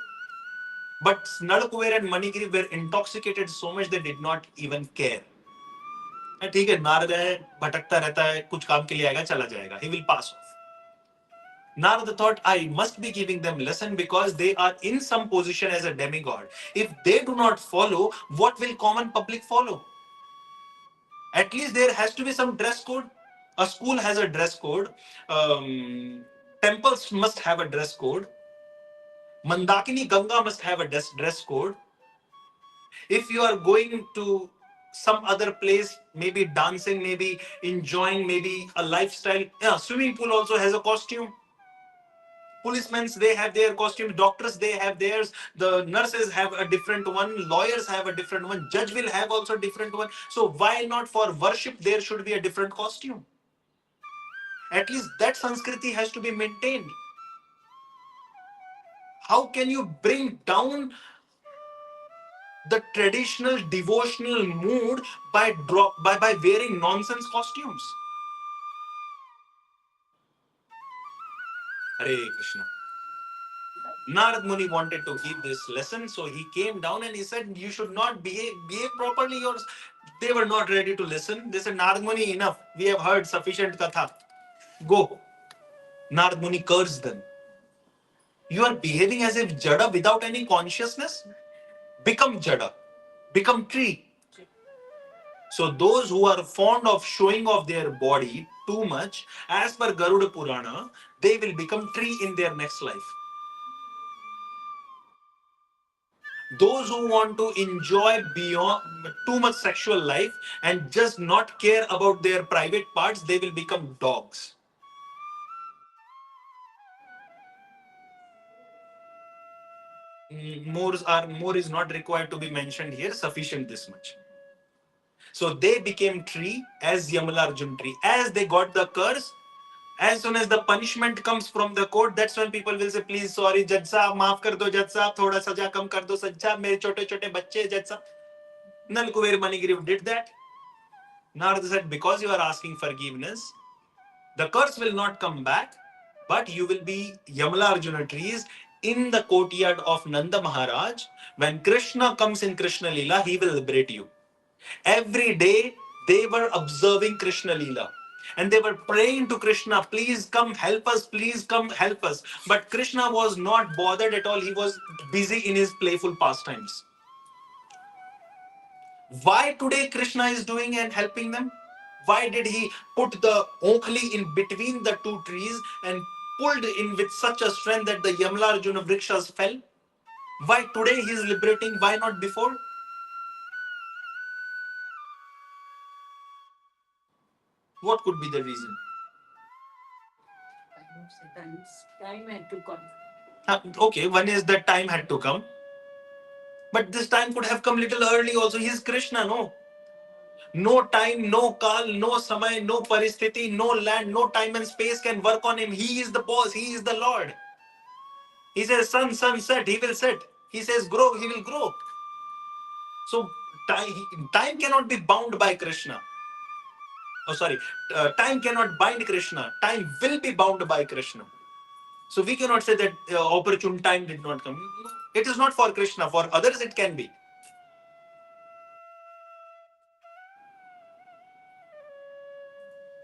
But Nalkuber and Manigriv were intoxicated so much they did not even care. ठीक है, नारद है, भटकता रहता है, कुछ काम के लिए आएगा, चला जाएगा. He will pass off. Narada thought, I must be giving them lesson because they are in some position as a demigod. If they do not follow, what will common public follow? At least there has to be some dress code. A school has a dress code. Temples must have a dress code. Mandakini Ganga must have a dress code. If you are going to some other place, maybe dancing, maybe enjoying, maybe a lifestyle, swimming pool also has a costume. Policemen, they have their costume. Doctors, they have theirs. The nurses have a different one. Lawyers have a different one. Judge will have also a different one. So why not for worship there should be a different costume? At least that Sanskriti has to be maintained. How can you bring down the traditional devotional mood by wearing nonsense costumes? Hare Krishna. Narad Muni wanted to give this lesson, so he came down and he said, you should not behave properly. They were not ready to listen. They said, Narad Muni, enough. We have heard sufficient katha. Go. Narad Muni cursed them. You are behaving as if Jada without any consciousness. Become Jada. Become tree. So those who are fond of showing off their body too much, as per Garuda Purana, they will become tree in their next life. Those who want to enjoy beyond too much sexual life and just not care about their private parts, they will become dogs. More is not required to be mentioned here. Sufficient this much. So they became tree as Yamalarjun tree. As they got the curse, as soon as the punishment comes from the court, that's when people will say, please, sorry, Judge Saab, maaf kar do, Judge Saab, thoda saja kam kar do, Judge Saab, mere chote chote bacche, Judge Saab. Nal Kuber Manigriv did that. Narada said, because you are asking forgiveness, the curse will not come back, but you will be Yamalarjuna trees in the courtyard of Nanda Maharaj. When Krishna comes in Krishna Leela, he will liberate you. Every day they were observing Krishna Leela. And they were praying to Krishna, please come help us, please come help us. But Krishna was not bothered at all. He was busy in his playful pastimes. Why today Krishna is doing and helping them? Why did he put the Okhli in between the two trees and pulled in with such a strength that the Yamlarjuna Vrikshas fell? Why today he is liberating? Why not before? What could be the reason? I would say time had to come. Okay, one is that time had to come. But this time could have come little early also. He is Krishna, no? No time, no kal, no samay, no paristhiti, no land, no time and space can work on him. He is the boss, he is the Lord. He says, sun, set, he will set. He says, grow, he will grow. So time cannot be bound by Krishna. Oh, sorry. Time cannot bind Krishna. Time will be bound by Krishna. So we cannot say that opportune time did not come. It is not for Krishna. For others, it can be.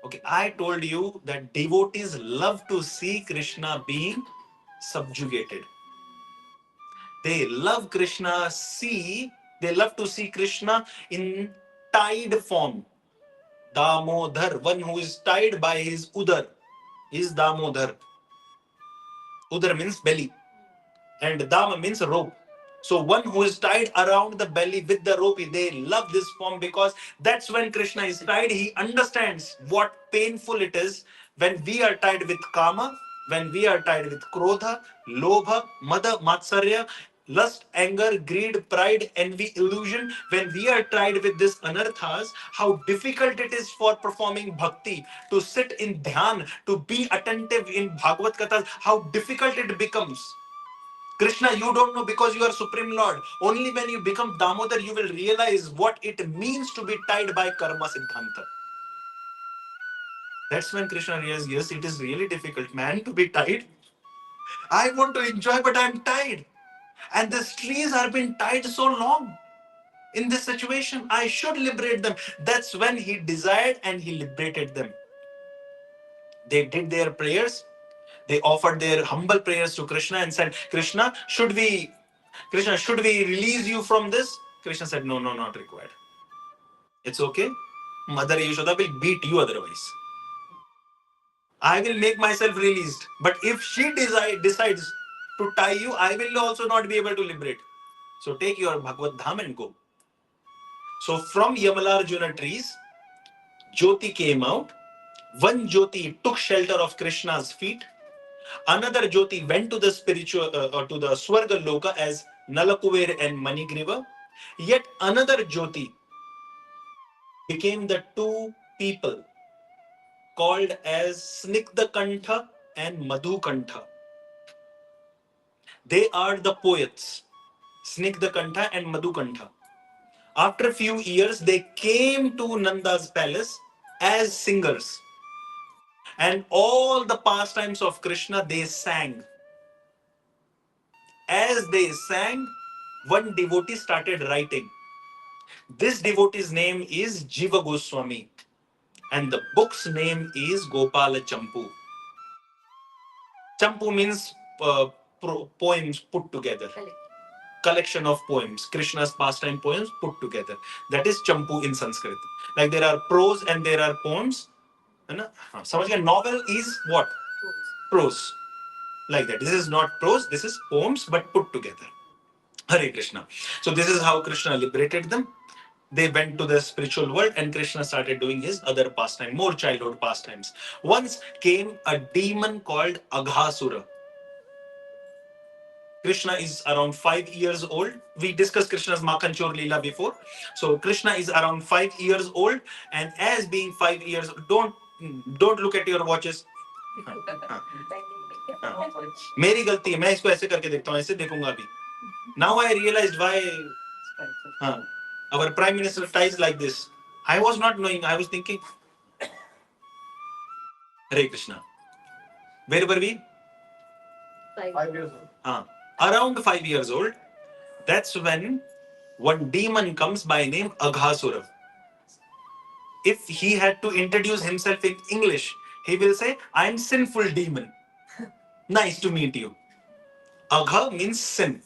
Okay, I told you that devotees love to see Krishna being subjugated. They love Krishna, they love to see Krishna in tied form. Damodhar, one who is tied by his udar, is Damodhar. Udar means belly, and Dama means rope. So one who is tied around the belly with the rope, they love this form because that's when Krishna is tied. He understands what painful it is when we are tied with kama, when we are tied with krodha, lobha, mada, matsarya, lust, anger, greed, pride, envy, illusion. When we are tied with this anarthas, how difficult it is for performing bhakti, to sit in dhyan, to be attentive in Bhagavad Kathas, how difficult it becomes. Krishna, you don't know because you are Supreme Lord. Only when you become Damodar, you will realize what it means to be tied by Karma Siddhanta. That's when Krishna realizes, yes, it is really difficult, man, to be tied. I want to enjoy, but I'm tied. And these trees have been tied so long. In this situation, I should liberate them. That's when he desired and he liberated them. They did their prayers. They offered their humble prayers to Krishna and said, Krishna, should we release you from this? Krishna said, no, not required. It's okay. Mother Yashoda will beat you otherwise. I will make myself released. But if she decides to tie you, I will also not be able to liberate. So take your Bhagavad Dham and go. So from Yamalarjuna trees, Jyoti came out. One Jyoti took shelter of Krishna's feet. Another Jyoti went to the spiritual to the Swarga Loka as Nalakuver and Manigriva. Yet another Jyoti became the two people called as Snigdha Kantha and Madhu Kantha. They are the poets, Snigdha Kantha and Madhu Kantha. After a few years, they came to Nanda's palace as singers. And all the pastimes of Krishna they sang. As they sang, one devotee started writing. This devotee's name is Jiva Goswami, and the book's name is Gopala Champu. Champu means poems put together. Collection of poems, Krishna's pastime poems put together. That is Champu in Sanskrit. Like there are prose and there are poems. Novel is what? Prose. Like that. This is not prose, this is poems but put together. Hare Krishna. So this is how Krishna liberated them. They went to the spiritual world and Krishna started doing his other pastime, more childhood pastimes. Once came a demon called Aghasura. Krishna is around 5 years old. We discussed Krishna's Makanchor Leela before. So Krishna is around 5 years old, and as being 5 years, don't look at your watches. मेरी गलती है, मैं इसको ऐसे करके देखता हूँ, ऐसे देखूंगा अभी. Now I realized why our Prime Minister ties like this. I was not knowing. I was thinking, Hare Krishna. Where were we? 5 years old. Around 5 years old. That's when one demon comes by name Aghasura. If he had to introduce himself in English, he will say, I'm sinful demon. Nice to meet you. Agha means sin.